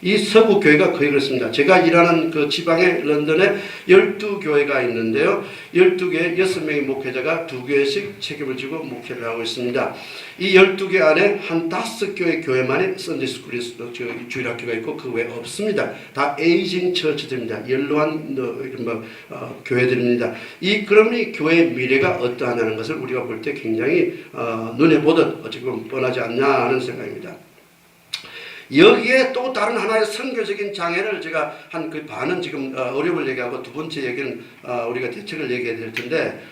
이 서구 교회가 거의 그렇습니다. 제가 일하는 그 지방의 런던에 12교회가 있는데요. 12교회 6명의 목회자가 2교회씩 책임을 지고 목회를 하고 있습니다. 이 12개 안에 한 5교회 교회만이 선데이 스쿨이 주일학교가 있고 그 외에 없습니다. 다 에이징 처치들입니다. 연로한 교회들입니다. 그러면 이 교회의 미래가 어떠하냐는 것을 우리가 볼 때 굉장히 눈에 보듯 지금 뻔하지 않냐 하는 생각입니다. 여기에 또 다른 하나의 선교적인 장애를 제가 한 그 반은 지금 어려움을 얘기하고 두 번째 얘기는 우리가 대책을 얘기해야 될 텐데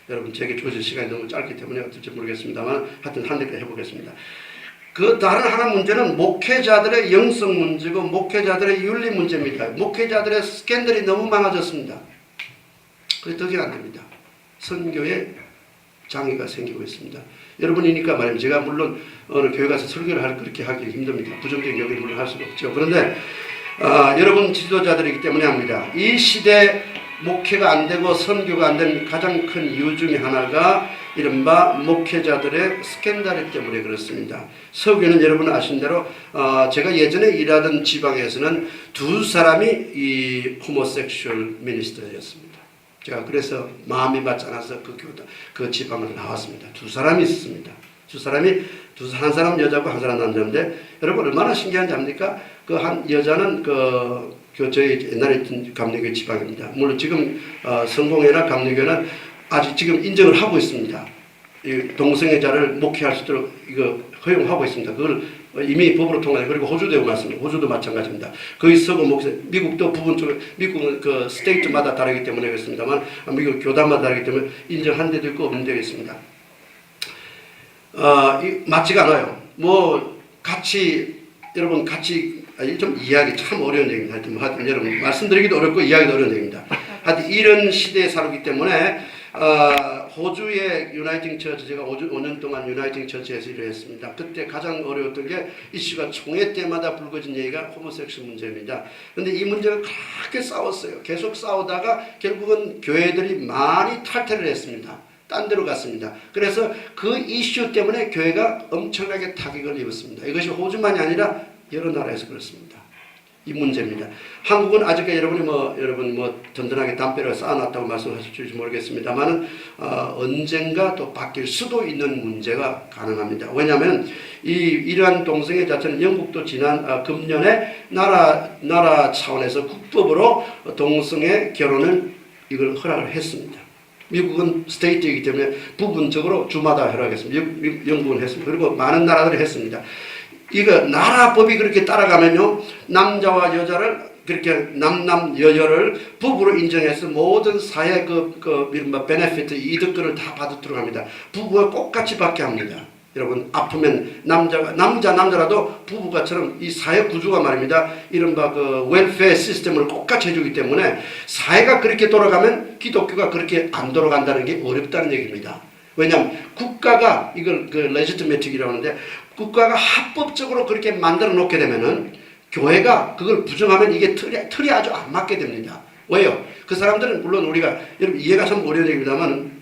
여러분 제게 주어진 시간이 너무 짧기 때문에 어떨지 모르겠습니다만 하여튼 한 대까지 해보겠습니다. 그 다른 하나 문제는 목회자들의 영성 문제고 목회자들의 윤리 문제입니다. 목회자들의 스캔들이 너무 많아졌습니다. 그게 덕이 안 됩니다. 선교에 장애가 생기고 있습니다. 여러분이니까 말입니다. 제가 물론 어느 교회 가서 설교를 그렇게 하기 힘듭니다. 부정적인 얘기를 물론 할 수가 없죠. 그런데 여러분 지도자들이기 때문에 합니다. 이 시대 목회가 안 되고 선교가 안 되는 가장 큰 이유 중에 하나가 이른바 목회자들의 스캔들 때문에 그렇습니다. 서구에는 여러분 아신 대로 제가 예전에 일하던 지방에서는 두 사람이 이 호모섹슈얼 미니스터였습니다. 제가 그래서 마음이 맞지 않아서 그 지방을 나왔습니다. 두 사람이 있었습니다. 한 사람 여자고 한 사람 남자인데 여러분 얼마나 신기한지 압니까? 그 한 여자는 저희 옛날에 있던 감리교 지방입니다. 물론 지금 성공회나 감리교는 아직 지금 인정을 하고 있습니다. 이 동성애자를 목회할 수 있도록 이거 허용하고 있습니다. 그걸 이미 법으로 통과해. 그리고 호주도 맞습니다. 호주도 마찬가지입니다. 거기 서구 목회, 미국도 부분적으로 미국은 그 스테이트마다 다르기 때문에 그렇습니다만 미국 교단마다 다르기 때문에 인정한 데도 있고 없는 데도 있습니다. 맞지가 않아요. 여러분 같이 좀 이해하기 참 어려운 얘기입니다. 하여튼 여러분 말씀드리기도 어렵고 이해하기도 어려운 얘기입니다. 하여튼 이런 시대에 살기 때문에 호주의 유나이팅 처치, 제가 5년 동안 유나이팅 처치에서 일을 했습니다. 그때 가장 어려웠던 게 이슈가 총회 때마다 불거진 얘기가 호모섹슈얼 문제입니다. 그런데 이 문제가 그렇게 싸웠어요. 계속 싸우다가 결국은 교회들이 많이 탈퇴를 했습니다. 딴 데로 갔습니다. 그래서 그 이슈 때문에 교회가 엄청나게 타격을 입었습니다. 이것이 호주만이 아니라 여러 나라에서 그렇습니다. 이 문제입니다. 한국은 아직까지 여러분 든든하게 담배를 쌓아놨다고 말씀하실지 모르겠습니다만은 언젠가 또 바뀔 수도 있는 문제가 가능합니다. 왜냐하면 이러한 동성애 자체는 영국도 지난 금년에 나라 차원에서 국법으로 동성애 결혼을 이걸 허락을 했습니다. 미국은 스테이트이기 때문에 부분적으로 주마다 허락했습니다. 영국은 했습니다. 그리고 많은 나라들이 했습니다. 이거 나라법이 그렇게 따라가면요, 남자와 여자를 그렇게 여여를 부부로 인정해서 모든 사회 이른바 베네피트 이득들을 다 받도록 합니다. 부부가 똑같이 받게 합니다. 여러분, 아프면 남자라도 부부가처럼 이 사회 구조가 말입니다. 이른바 웰페어 시스템을 똑같이 해주기 때문에 사회가 그렇게 돌아가면 기독교가 그렇게 안 돌아간다는 게 어렵다는 얘기입니다. 왜냐하면 국가가 이걸 레지티메틱이라고 하는데, 국가가 합법적으로 그렇게 만들어 놓게 되면은 교회가 그걸 부정하면 이게 틀이 아주 안 맞게 됩니다. 왜요? 그 사람들은 물론 우리가 여러분 이해가 좀 어려운 얘기입니다만,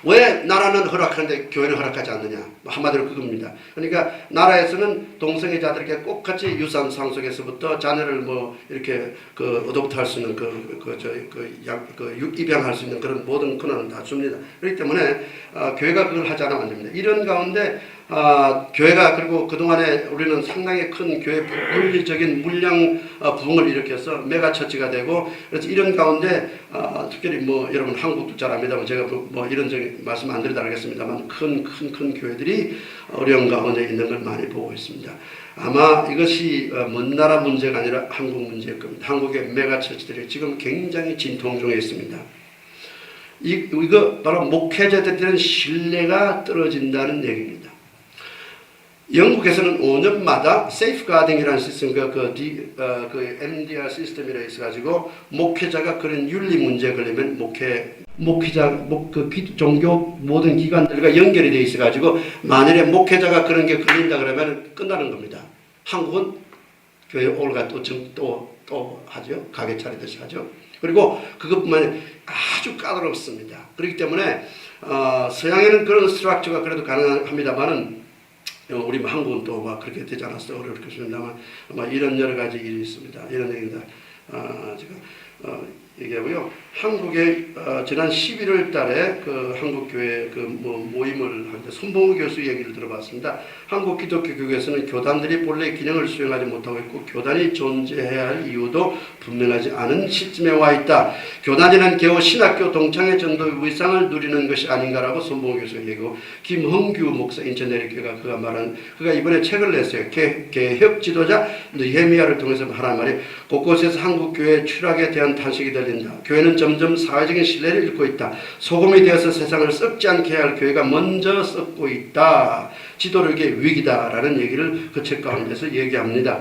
왜 나라는 허락하는데 교회는 허락하지 않느냐? 한마디로 그겁니다. 그러니까 나라에서는 동성애자들에게 똑같이 유산 상속에서부터 자녀를 이렇게 어독트할 수 있는 입양할 수 있는 그런 모든 권한을 다 줍니다. 그렇기 때문에 교회가 그걸 하지 않으면 안 됩니다. 이런 가운데 교회가, 그리고 그동안에 우리는 상당히 큰 교회 물리적인 물량 부흥을 일으켜서 메가처치가 되고, 그래서 이런 가운데 특별히 여러분 한국도 잘 압니다만 제가 이런 말씀 안 드리다 하겠습니다만 큰 교회들이 어려운 가운데 있는 걸 많이 보고 있습니다. 아마 이것이 먼 나라 문제가 아니라 한국 문제일 겁니다. 한국의 메가처치들이 지금 굉장히 진통 중에 있습니다. 이거 바로 목회자들의 신뢰가 떨어진다는 얘기입니다. 영국에서는 5년마다 세이프가딩이라는 시스템과 MDR 시스템이라 있어가지고 목회자가 그런 윤리 문제에 걸리면 종교 모든 기관들과 연결이 되어 있어가지고 만일에 목회자가 그런 게 걸린다 그러면 끝나는 겁니다. 한국은 교회 올가 또 하죠. 가게 차리듯이 하죠. 그리고 그것뿐만 아니라 아주 까다롭습니다. 그렇기 때문에 서양에는 그런 스트럭처가 그래도 가능합니다만은 우리 한국은 또 그렇게 되지 않았어요. 어렵겠습니다만 이런 여러 가지 일이 있습니다. 이런 얘기입니다. 제가 얘기하고요. 한국에 지난 11월 달에 한국교회 모임을 하는데 손봉우 교수 얘기를 들어봤습니다. 한국 기독교 교회에서는 교단들이 본래 기능을 수행하지 못하고 있고, 교단이 존재해야 할 이유도 분명하지 않은 시점에 와 있다. 교단이란 겨우 신학교 동창회 정도의 위상을 누리는 것이 아닌가라고 손봉우 교수가 얘기하고, 김흥규 목사 인천내리교회가 그가 이번에 책을 냈어요. 개혁 지도자 느헤미야를 통해서 하라는 말이, 곳곳에서 한국교회 추락에 대한 탄식이 들린다. 교회는 점점 사회적인 신뢰를 잃고 있다. 소금이 되어서 세상을 썩지 않게 해야 할 교회가 먼저 썩고 있다. 지도력의 위기다라는 얘기를 그 책 가운데서 얘기합니다.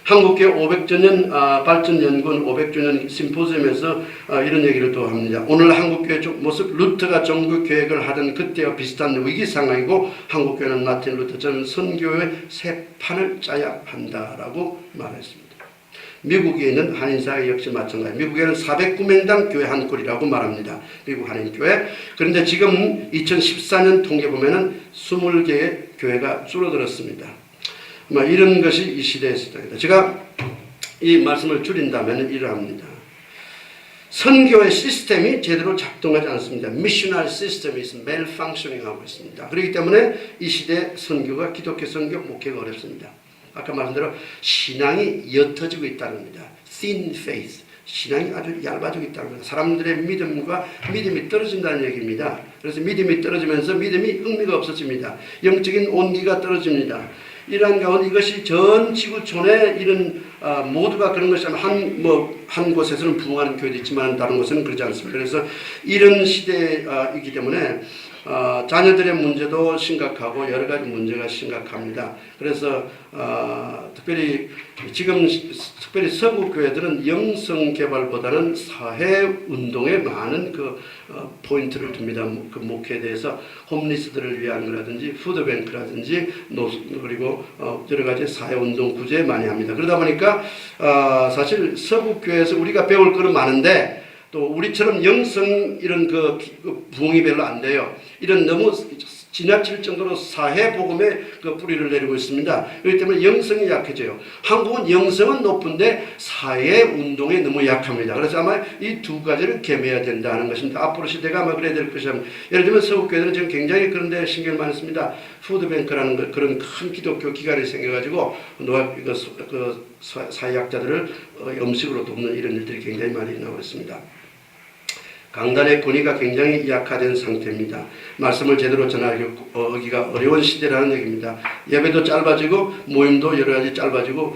한국교회 500주년 발전연구원 500주년 심포지엄에서 이런 얘기를 또 합니다. 오늘 한국교회 모습, 루터가 종교개혁을 하던 그때와 비슷한 위기 상황이고, 한국교회는 마틴 루터처럼 선교의 새 판을 짜야 한다라고 말했습니다. 미국에 있는 한인사회 역시 마찬가지. 미국에는 409명당 교회 한 꼴이라고 말합니다. 미국 한인교회. 그런데 지금 2014년 통계 보면은 20개의 교회가 줄어들었습니다. 이런 것이 이 시대에 있습니다. 제가 이 말씀을 줄인다면 이러합니다. 선교의 시스템이 제대로 작동하지 않습니다. 미셔널 시스템이 malfunctioning 하고 있습니다. 그렇기 때문에 이 시대 선교가, 기독교 선교 목회가 어렵습니다. 아까 말씀대로 신앙이 옅어지고 있다는 겁니다. thin faith. 신앙이 아주 얇아지고 있다는 겁니다. 사람들의 믿음이 떨어진다는 얘기입니다. 그래서 믿음이 떨어지면서 믿음이 흥미가 없어집니다. 영적인 온기가 떨어집니다. 이러한 가운데 이것이 전 지구촌에 이런 모두가 그런 것이 한 곳에서는 부흥하는 교회도 있지만 다른 곳에는 그러지 않습니다. 그래서 이런 시대이기 때문에 자녀들의 문제도 심각하고 여러 가지 문제가 심각합니다. 그래서 특별히 서구 교회들은 영성 개발보다는 사회 운동에 많은 포인트를 둡니다. 그 목회에 대해서 홈리스들을 위한 거라든지 푸드뱅크라든지 그리고 여러 가지 사회 운동 구제 많이 합니다. 그러다 보니까 사실 서구 교회에서 우리가 배울 거는 많은데, 또 우리처럼 영성 이런 부흥이 별로 안 돼요. 이런 너무 지나칠 정도로 사회복음에 뿌리를 내리고 있습니다. 그렇기 때문에 영성이 약해져요. 한국은 영성은 높은데 사회운동에 너무 약합니다. 그래서 아마 이 두 가지를 겸해야 된다는 것입니다. 앞으로 시대가 아마 그래야 될 것이다. 예를 들면 서구교회들은 지금 굉장히 그런 데 신경을 많이 씁니다. 푸드뱅크라는 그런 큰 기독교 기관이 생겨가지고 사회약자들을 음식으로 돕는 이런 일들이 굉장히 많이 나오고 있습니다. 강단의 권위가 굉장히 약화된 상태입니다. 말씀을 제대로 전하기가 어려운 시대라는 얘기입니다. 예배도 짧아지고 모임도 여러 가지 짧아지고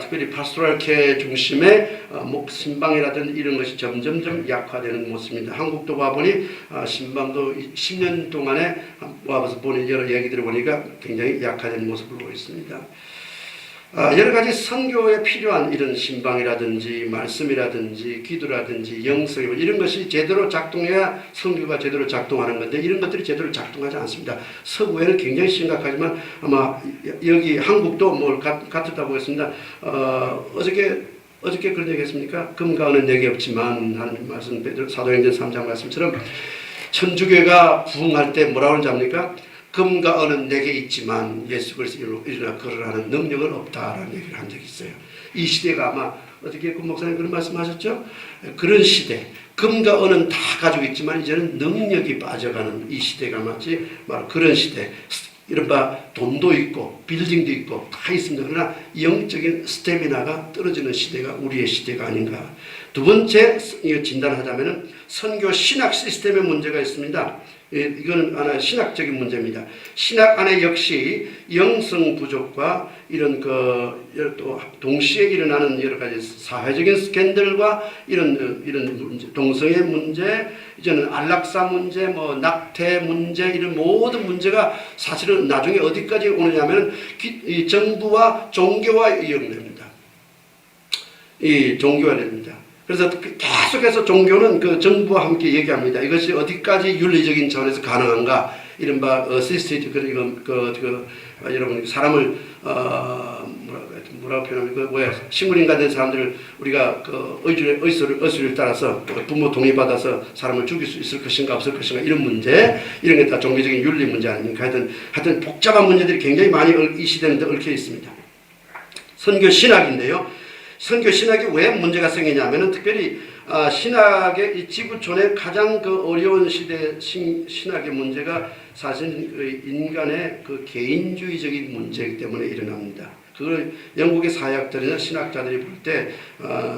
특별히 파스토랄 케어 중심의 신방이라든지 이런 것이 점점점 약화되는 모습입니다. 한국도 와보니 신방도 10년 동안에 와서 보니 여러 얘기들을 보니까 굉장히 약화된 모습을 보였습니다. 여러 가지 선교에 필요한 이런 신방이라든지 말씀이라든지 기도라든지 영성 이런 것이 제대로 작동해야 선교가 제대로 작동하는 건데 이런 것들이 제대로 작동하지 않습니다. 서구에는 굉장히 심각하지만 아마 여기 한국도 뭘 같았다고 했습니다. 어저께 그런 얘기 했습니까? 금과 은은 내게 없지만 하는 말씀 사도행전 3장 말씀처럼 천주교가 부흥할 때 뭐라고 하는지 압니까? 금과 은은 내게 있지만 예수 그리스도로 일어나 걸으라는 능력은 없다라는 얘기를 한 적이 있어요. 이 시대가 아마 어떻게 그 목사님 그런 말씀하셨죠? 그런 시대. 금과 은은 다 가지고 있지만 이제는 능력이 빠져가는 이 시대가 마치 바로 그런 시대. 이른바 돈도 있고 빌딩도 있고 다 있습니다. 그러나 영적인 스태미나가 떨어지는 시대가 우리의 시대가 아닌가. 두 번째 진단을 하자면 선교 신학 시스템의 문제가 있습니다. 이거는 하나의 신학적인 문제입니다. 신학 안에 역시 영성 부족과 이런 또 동시에 일어나는 여러 가지 사회적인 스캔들과 이런 문제, 동성애 문제, 이제는 안락사 문제, 낙태 문제 이런 모든 문제가 사실은 나중에 어디까지 오느냐면 이 정부와 종교와 연결됩니다. 이 종교가 됩니다. 그래서 계속해서 종교는 그 정부와 함께 얘기합니다. 이것이 어디까지 윤리적인 차원에서 가능한가? 이른바 어시스티드 여러분 사람을 뭐라고 표현하면 식물인간 된 사람들을 우리가 의술을 따라서 부모 동의받아서 사람을 죽일 수 있을 것인가 없을 것인가 이런 문제 이런 게 다 종교적인 윤리 문제 아닙니까? 하여튼 복잡한 문제들이 굉장히 많이 이 시대는 얽혀 있습니다. 선교 신학인데요. 선교 신학이 왜 문제가 생기냐면은 특별히 신학의 이 지구촌의 가장 어려운 시대 신학의 문제가 사실 인간의 개인주의적인 문제이기 때문에 일어납니다. 그걸 영국의 사회학자들이나 신학자들이 볼 때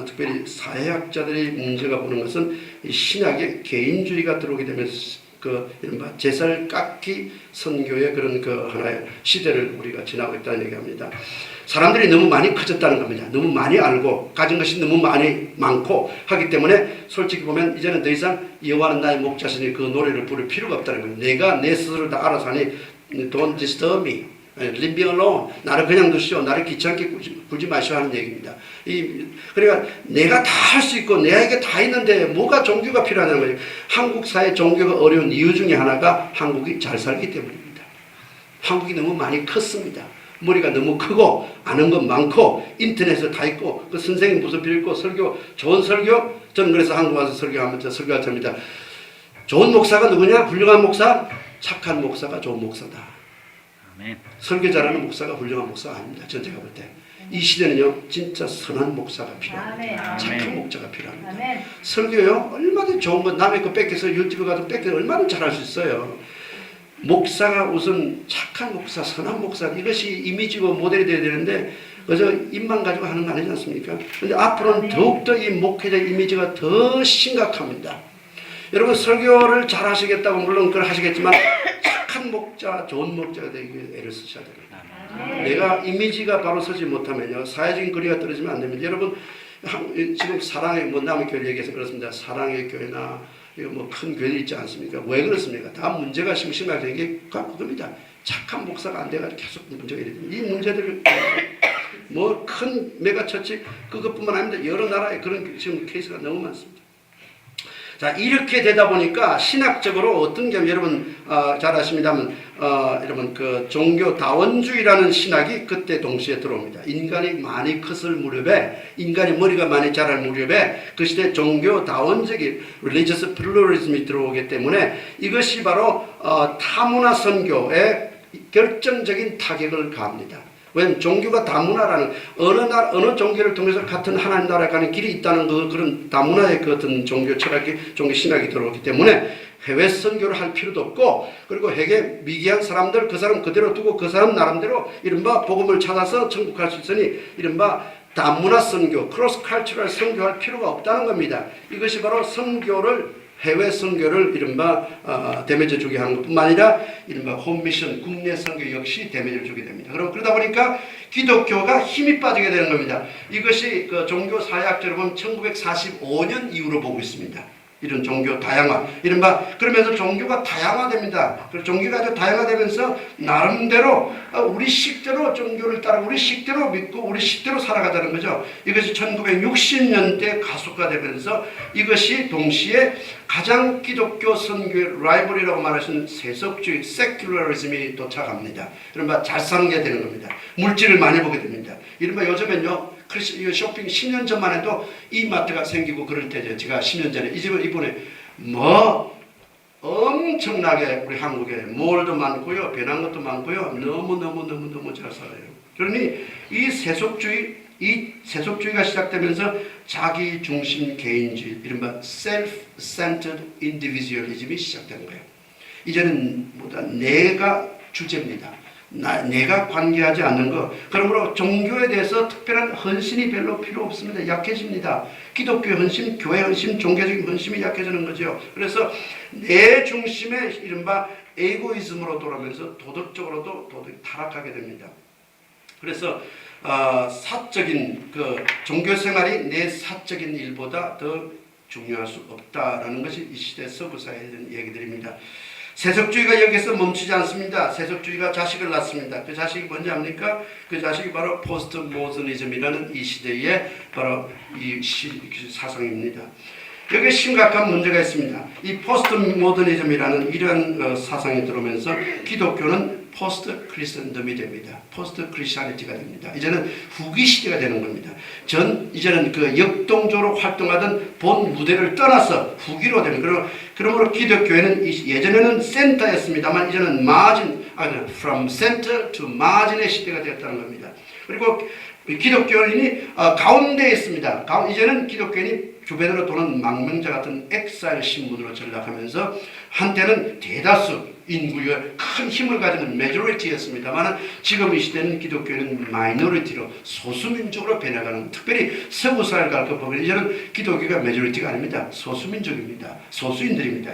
특별히 사회학자들이 문제가 보는 것은 이 신학의 개인주의가 들어오게 되면 이른바 제살 깎기 선교의 그런 하나의 시대를 우리가 지나고 있다는 얘기합니다. 사람들이 너무 많이 커졌다는 겁니다. 너무 많이 알고 가진 것이 너무 많고 하기 때문에 솔직히 보면 이제는 더 이상 여호와는 나의 목자시니 그 노래를 부를 필요가 없다는 겁니다. 내가 내 스스로를 다 알아서 하니 Don't disturb me. Leave me alone. 나를 그냥 두시오. 나를 귀찮게 굴지 마시오 하는 얘기입니다. 그러니까 내가 다 할 수 있고 내게 다 있는데 뭐가 종교가 필요하냐는 거예요. 한국 사회 종교가 어려운 이유 중에 하나가 한국이 잘 살기 때문입니다. 한국이 너무 많이 컸습니다. 머리가 너무 크고 아는 것 많고 인터넷에 다 있고 그 선생님 무슨 필요 있고 설교 좋은 설교 저는 그래서 한국 와서 설교하면서 설교할 때입니다. 좋은 목사가 누구냐? 훌륭한 목사? 착한 목사가 좋은 목사다. 아멘. 설교 잘하는 목사가 훌륭한 목사가 아닙니다. 전 제가 볼 때. 이 시대는요 진짜 선한 목사가 필요합니다. 착한 목사가 필요합니다. 아멘. 설교요 얼마든지 좋은 건 남의 거 뺏겨서 유튜브 가서 뺏겨서 얼마든지 잘할 수 있어요. 목사가 우선 착한 목사, 선한 목사 이것이 이미지고 모델이 돼야 되는데 그저 입만 가지고 하는 거 아니지 않습니까? 그런데 앞으로는 더욱더 이 목회자 이미지가 더 심각합니다. 여러분 설교를 잘 하시겠다고 물론 그걸 하시겠지만 착한 목자, 좋은 목자가 되기 위해 애를 쓰셔야 됩니다. 내가 이미지가 바로 서지 못하면요 사회적인 거리가 떨어지면 안 됩니다. 여러분 지금 사랑의 남의 교회를 얘기해서 그렇습니다. 사랑의 교회나 이거 큰 교회들 있지 않습니까? 왜 그렇습니까? 다 문제가 심심하게 게 그겁니다. 착한 목사가 안 돼가지고 계속 문제가 이래요. 이 문제들을 큰 메가처치 그것뿐만 아닙니다. 여러 나라에 그런 지금 케이스가 너무 많습니다. 자 이렇게 되다 보니까 신학적으로 어떤 게 여러분 잘 아십니다만 여러분 종교 다원주의라는 신학이 그때 동시에 들어옵니다. 인간이 많이 컸을 무렵에 인간이 머리가 많이 자랄 무렵에 그 시대 종교 다원적인 religious pluralism이 들어오기 때문에 이것이 바로 타문화 선교에 결정적인 타격을 가합니다. 왜냐하면 종교가 다문화라는 어느 종교를 통해서 같은 하나님 나라에 가는 길이 있다는 그런 다문화의 같은 종교 철학이 종교 신학이 들어오기 때문에 해외 선교를 할 필요도 없고 그리고 해외 미개한 사람들 그 사람 그대로 두고 그 사람 나름대로 이른바 복음을 찾아서 천국 갈 수 있으니 이른바 다문화 선교 크로스 칼처럴 선교할 필요가 없다는 겁니다. 이것이 바로 선교를 해외 선교를 이른바 데미지 주게 하는 것뿐만 아니라 이른바 홈미션 국내 선교 역시 데미지를 주게 됩니다. 그러다 보니까 기독교가 힘이 빠지게 되는 겁니다. 이것이 그 종교 사회학자로 보면 1945년 이후로 보고 있습니다. 이런 종교 다양화, 이른바 그러면서 종교가 다양화됩니다. 종교가 아주 다양화되면서 나름대로 우리 식대로 종교를 따르고 우리 식대로 믿고 우리 식대로 살아가자는 거죠. 이것이 1960년대 가속화되면서 이것이 동시에 가장 기독교 선교의 라이벌이라고 말하시는 세속주의 세큘러리즘이 도착합니다. 이른바 잘 사는 게 되는 겁니다. 물질을 많이 보게 됩니다. 이른바 요즘엔요 쇼핑 10년 전만 해도 이마트가 생기고 그럴 때죠. 제가 10년 전에 이 집을 이번에 뭐 엄청나게 우리 한국에 몰도 많고요, 변한 것도 많고요, 너무 잘 살아요. 그러니 이 세속주의가 시작되면서 자기 중심 개인주의, 이른바 self-centered individualism이 시작된 거예요. 이제는 뭐다 내가 주제입니다. 내가 관계하지 않는 것. 그러므로 종교에 대해서 특별한 헌신이 별로 필요 없습니다. 약해집니다. 기독교 헌신, 교회 헌신, 종교적인 헌신이 약해지는 거죠. 그래서 내 중심의 이른바 에고이즘으로 돌아오면서 도덕적으로도 타락하게 됩니다. 그래서 사적인 그 종교 생활이 내 사적인 일보다 더 중요할 수 없다라는 것이 이 시대 서구 사회에 대한 얘기들입니다. 세속주의가 여기서 멈추지 않습니다. 세속주의가 자식을 낳습니다. 그 자식이 뭔지 압니까? 그 자식이 바로 포스트 모더니즘이라는 이 시대의 바로 이 사상입니다. 여기에 심각한 문제가 있습니다. 이 포스트 모더니즘이라는 이런 사상이 들어오면서 기독교는 포스트 크리스천덤이 됩니다. 포스트 크리스천리티가 됩니다. 이제는 후기 시대가 되는 겁니다. 이제는 그 역동적으로 활동하던 본 무대를 떠나서 후기로 되는 그러므로 기독교회는 예전에는 센터였습니다만 이제는 from center to margin의 시대가 되었다는 겁니다. 그리고 기독교인이 가운데에 있습니다. 이제는 기독교인이 주변으로 도는 망명자 같은 엑사일 신분으로 전락하면서 한때는 대다수 인구의 큰 힘을 가지는 메조리티였습니다만 지금 이 시대는 기독교는 마이너리티로 소수민족으로 변해가는, 특별히 서구 사회를 가르쳐 보면 이제는 기독교가 메조리티가 아닙니다. 소수민족입니다. 소수인들입니다.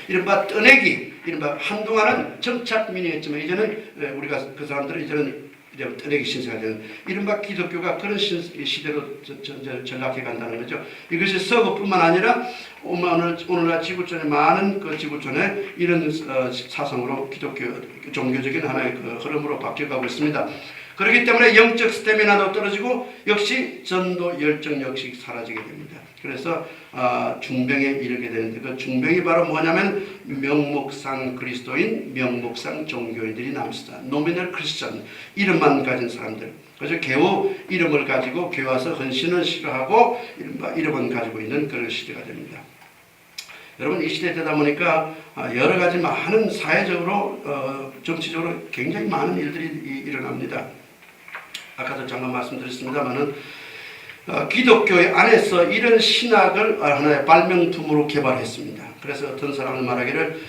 이른바 떠내기, 이른바 한동안은 정착민이었지만 이제는 우리가 그 사람들은 이제는 떠내기 신세가 되는 이른바 기독교가 그런 시대로 전락해 간다는 거죠. 이것이 서구뿐만 아니라 오늘날 지구촌의 많은 그 지구촌에 이런 사상으로 기독교 종교적인 하나의 그 흐름으로 바뀌어가고 있습니다. 그렇기 때문에 영적 스태미나도 떨어지고 역시 전도 열정 역시 사라지게 됩니다. 그래서 중병에 이르게 되는데 그 중병이 바로 뭐냐면 명목상 그리스도인, 명목상 종교인들이 남습니다. 노미널 크리스천 이름만 가진 사람들. 그래서 겨우 이름을 가지고 교회 와서 헌신을 싫어하고 이름은 가지고 있는 그런 시대가 됩니다. 여러분 이 시대에 되다 보니까 여러 가지 많은 사회적으로 정치적으로 굉장히 많은 일들이 일어납니다. 아까도 잠깐 말씀드렸습니다만은 기독교의 안에서 이런 신학을 하나의 발명품으로 개발했습니다. 그래서 어떤 사람은 말하기를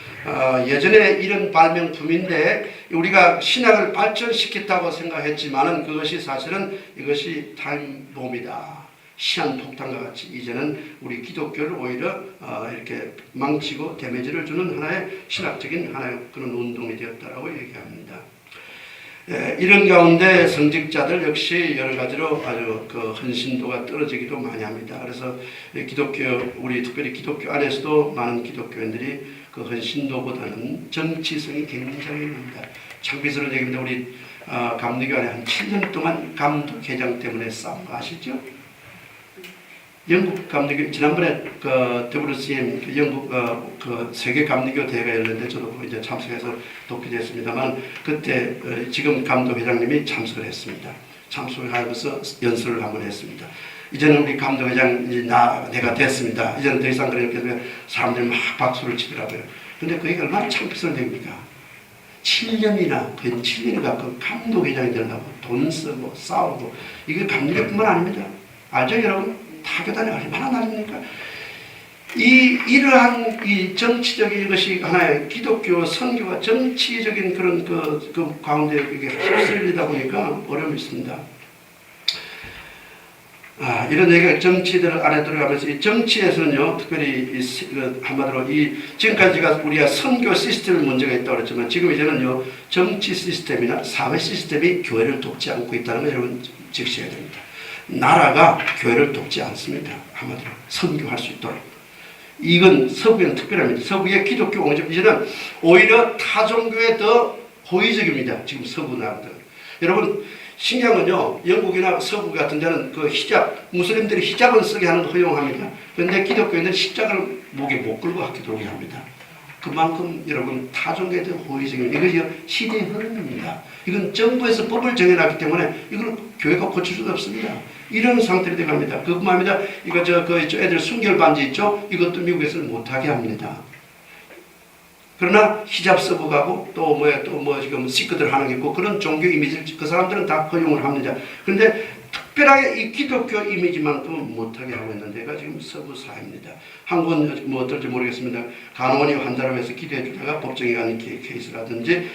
예전에 이런 발명품인데 우리가 신학을 발전시켰다고 생각했지만은 그것이 사실은 이것이 타임bom이다. 시한폭탄과 같이 이제는 우리 기독교를 오히려 이렇게 망치고 데미지를 주는 하나의 신학적인 하나의 그런 운동이 되었다라고 얘기합니다. 이런 가운데 성직자들 역시 여러 가지로 아주 그 헌신도가 떨어지기도 많이 합니다. 그래서 우리 특별히 기독교 안에서도 많은 기독교인들이 그 헌신도보다는 정치성이 굉장히 납니다. 창피스러운 얘기입니다. 우리 감리교 안에 한 7년 동안 감독회장 때문에 싸운 거 아시죠? 영국 감리교 지난번에 그 WCM 영국 그 세계 감리교 대회가 열렸는데 저도 이제 참석해서 독기됐습니다만 그때 지금 감독회장님이 참석을 했습니다. 참석을 하면서 연설을 한번 했습니다. 이제는 우리 감독회장 내가 됐습니다. 이제는 더 이상 그렇게 되면 사람들이 막 박수를 치더라고요. 근데 그게 얼마나 창피스러운 얘기입니까? 7년이나 근 7년이 가까운 감독회장이 되려고 돈 쓰고 싸우고 이게 감리교뿐만 아닙니다. 알죠 여러분? 타교단이 얼마나 나뉩니까? 이러한 이 정치적인 것이 하나의 기독교 선교와 정치적인 그런 그 가운데 이게 휩쓸리다 보니까 어려움이 있습니다. 이런 얘기가 정치들 안에 들어가면서 이 정치에서는요, 특별히 한마디로 지금까지가 우리가 선교 시스템 문제가 있다고 그랬지만 지금 이제는요, 정치 시스템이나 사회 시스템이 교회를 돕지 않고 있다는 걸 여러분 직시해야 됩니다. 나라가 교회를 돕지 않습니다. 한마디로 선교할 수 있도록. 이건 서구에는 특별합니다. 서구의 기독교 공적 이제는 오히려 타종교에 더 호의적입니다. 지금 서구 나라들. 여러분 신기한 건요, 영국이나 서구 같은 데는 그 히잡, 무슬림들이 히잡을 쓰게 하는 걸 허용합니다. 그런데 기독교인은 십자가를 목에 못 끌고 학교도 오게 합니다. 그만큼 여러분 타종교에 대한 호의적입니다. 이것이 시대의 흐름입니다. 이건 정부에서 법을 정해놨기 때문에 이걸 교회가 고칠 수가 없습니다. 이런 상태로 돼갑니다. 그뿐만 아니라 이거 그 애들 순결 반지 있죠? 이것도 미국에서는 못하게 합니다. 그러나 히잡 쓰고 가고 또 지금 시크들 하는 게 있고 그런 종교 이미지를 그 사람들은 다 허용을 합니다. 그런데 특별하게 이 기독교 이미지만큼은 못하게 하고 있는 데가 지금 서구 사회입니다. 한국은 뭐 어떨지 모르겠습니다. 간호원이 환자로 해서 기도해 주다가 법정에 가는 케이스라든지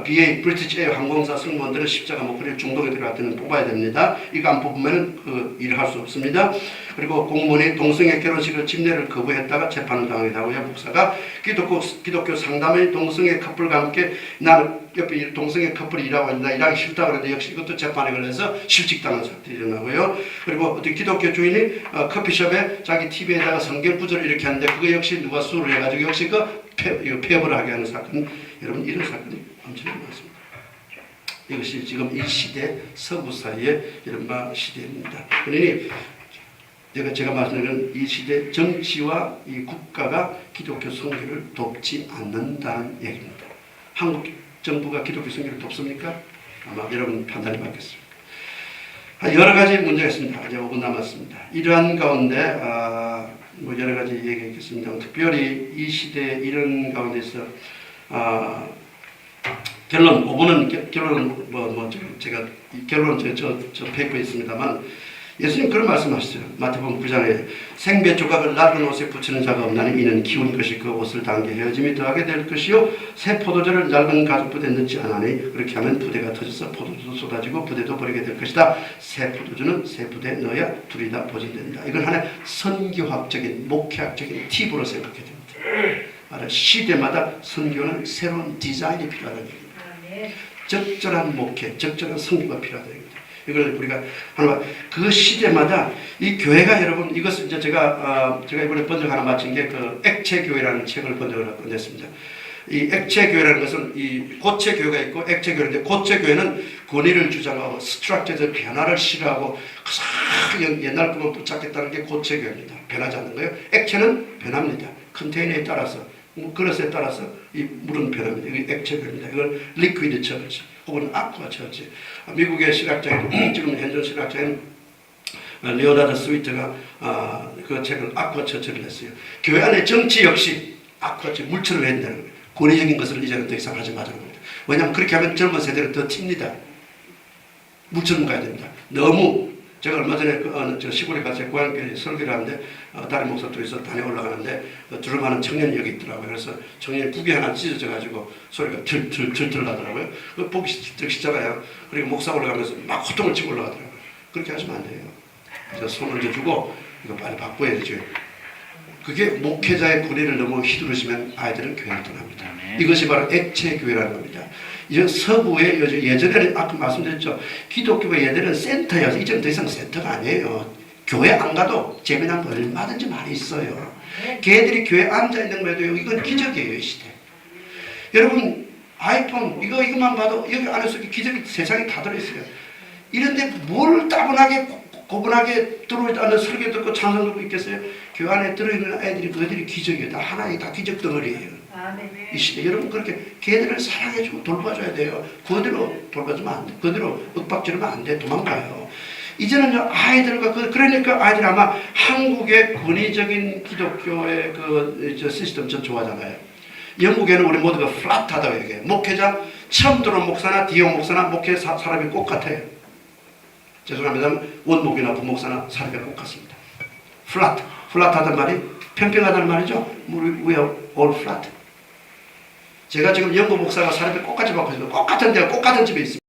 BA 브리티시 에어 항공사 승무원들은 십자가 목걸이를 중동에 들어갈 때는 뽑아야 됩니다. 이거 안 뽑으면 그 일을 할 수 없습니다. 그리고 공무원이 동성애 결혼식을 집례를 거부했다가 재판을 당하기도 하고요. 목사가 기독교 상담의 동성애 커플과 함께 나는 옆에 동성애 커플이 일하고 있는데 일하기 싫다 그러는데 역시 이것도 재판에 걸려서 실직당한 사건이 일어나고요. 그리고 어떤 기독교 주인이 커피숍에 자기 TV에다가 성경 구절을 이렇게 하는데 그거 역시 누가 수를 해가지고 역시 폐업을 하게 하는 사건. 여러분 이런 사건이 엄청나게 많습니다. 이것이 지금 이 시대 서구 사회의 이른바 시대입니다. 그러니 제가 말씀드리는 이 시대 정치와 이 국가가 기독교 선교를 돕지 않는다는 얘기입니다. 한국 정부가 기독교 선교를 돕습니까? 아마 여러분 판단이 맞겠습니다. 여러 가지 문제가 있습니다. 이제 5분 남았습니다. 이러한 가운데 뭐 여러 가지 얘기가 있겠습니다. 특별히 이 시대 이런 가운데서 결론 5분은 결론은 제가 결론은 저 페이퍼에 있습니다만. 예수님 그런 말씀하셨어요. 마태복음 9장에 생배 조각을 낡은 옷에 붙이는 자가 없나니 이는 기운 것이 그 옷을 당겨 헤어짐이 더하게 될 것이요 새 포도주를 낡은 가죽 부대에 넣지 않으니 그렇게 하면 부대가 터져서 포도주도 쏟아지고 부대도 버리게 될 것이다. 새 포도주는 새 부대에 넣어야 둘이 다 보존된다. 이건 하나의 선교학적인 목회학적인 팁으로 생각해야 됩니다. 시대마다 선교는 새로운 디자인이 필요하다는 얘기입니다. 적절한 목회, 적절한 선교가 필요하다는 얘기입니다. 이걸 우리가 그 시대마다 이 교회가 여러분 이것은 이제 제가 이번에 번역 하나 마친 게 그 액체 교회라는 책을 번역을 냈습니다. 이 액체 교회라는 것은 이 고체 교회가 있고 액체 교회인데 고체 교회는 권위를 주장하고 스트럭처에서 변화를 싫어하고 옛날 것만 붙잡겠다는 게 고체 교회입니다. 변하지 않는 거예요. 액체는 변합니다. 컨테이너에 따라서 그릇에 따라서 이 물은 변합니다. 이게 액체 교회입니다. 이걸 리퀴드 처치 혹은 아쿠아 처치. 미국의 신학자인 지금 현존 신학자인 리오나르도 스위트가 그 책을 아쿠아 처치를 했어요. 교회 안에 정치 역시 아쿠아 처치 물처럼 해야 된다는 거예요. 권위적인 것을 이제는 더 이상 하지 말자는 겁니다. 왜냐하면 그렇게 하면 젊은 세대는 더 튑니다. 물처럼 가야 됩니다. 너무 제가 얼마 전에 저 시골에 가서 고향교회 설교를 하는데 다른 목사들에서 단에 올라가는데 두루마는 청년이 여기 있더라고요. 그래서 청년이 북이 하나 찢어져가지고 소리가 틀틀틀틀 나더라고요. 보기 싫잖아요. 그리고 목사 올라가면서 막 호통을 치고 올라가더라고요. 그렇게 하시면 안 돼요. 저 손을 져주고 이거 빨리 바꿔야 되죠. 그게 목회자의 권위를 너무 휘두르시면 아이들은 교회를 떠납니다. 이것이 바로 액체 교회라는 겁니다. 이제 서구의 예전에는 아까 말씀드렸죠. 기독교가 예전에는 센터여서 이제는 더 이상 센터가 아니에요. 교회 안 가도 재미난 거 얼마든지 많이 있어요. 걔들이 교회 앉아 있는 거에도 이건 기적이에요, 이 시대. 여러분 아이폰 이것만 봐도 여기 안에서 기적이 세상에 다 들어있어요. 이런데 뭘 따분하게 고분하게 들어있는 설교 듣고 찬송 듣고 있겠어요? 교회 안에 들어있는 애들이 그들이 기적이에요. 다 하나의 다 기적 덩어리예요. 이 시대 여러분 그렇게 걔들을 사랑해주고 돌봐줘야 돼요. 그대로 돌봐주면 안 돼. 그대로 윽박지르면 안 돼. 도망가요. 이제는요 아이들과 그러니까 아이들이 아마 한국의 권위적인 기독교의 저 시스템 전 좋아하잖아요. 영국에는 우리 모두가 플랫하다고 얘기해요. 목회자 처음 들어온 목사나 뒤에 온 목사나 목회 사람이 꼭 같아요. 죄송합니다. 원목이나 부목사나 사람이 꼭 같습니다. 플랫하단 말이 평평하다는 말이죠. We are all flat. 제가 지금 영국 목사가 사람이 똑같이 바꿔 있어요. 똑같은 데가 똑같은 집에 있습니다.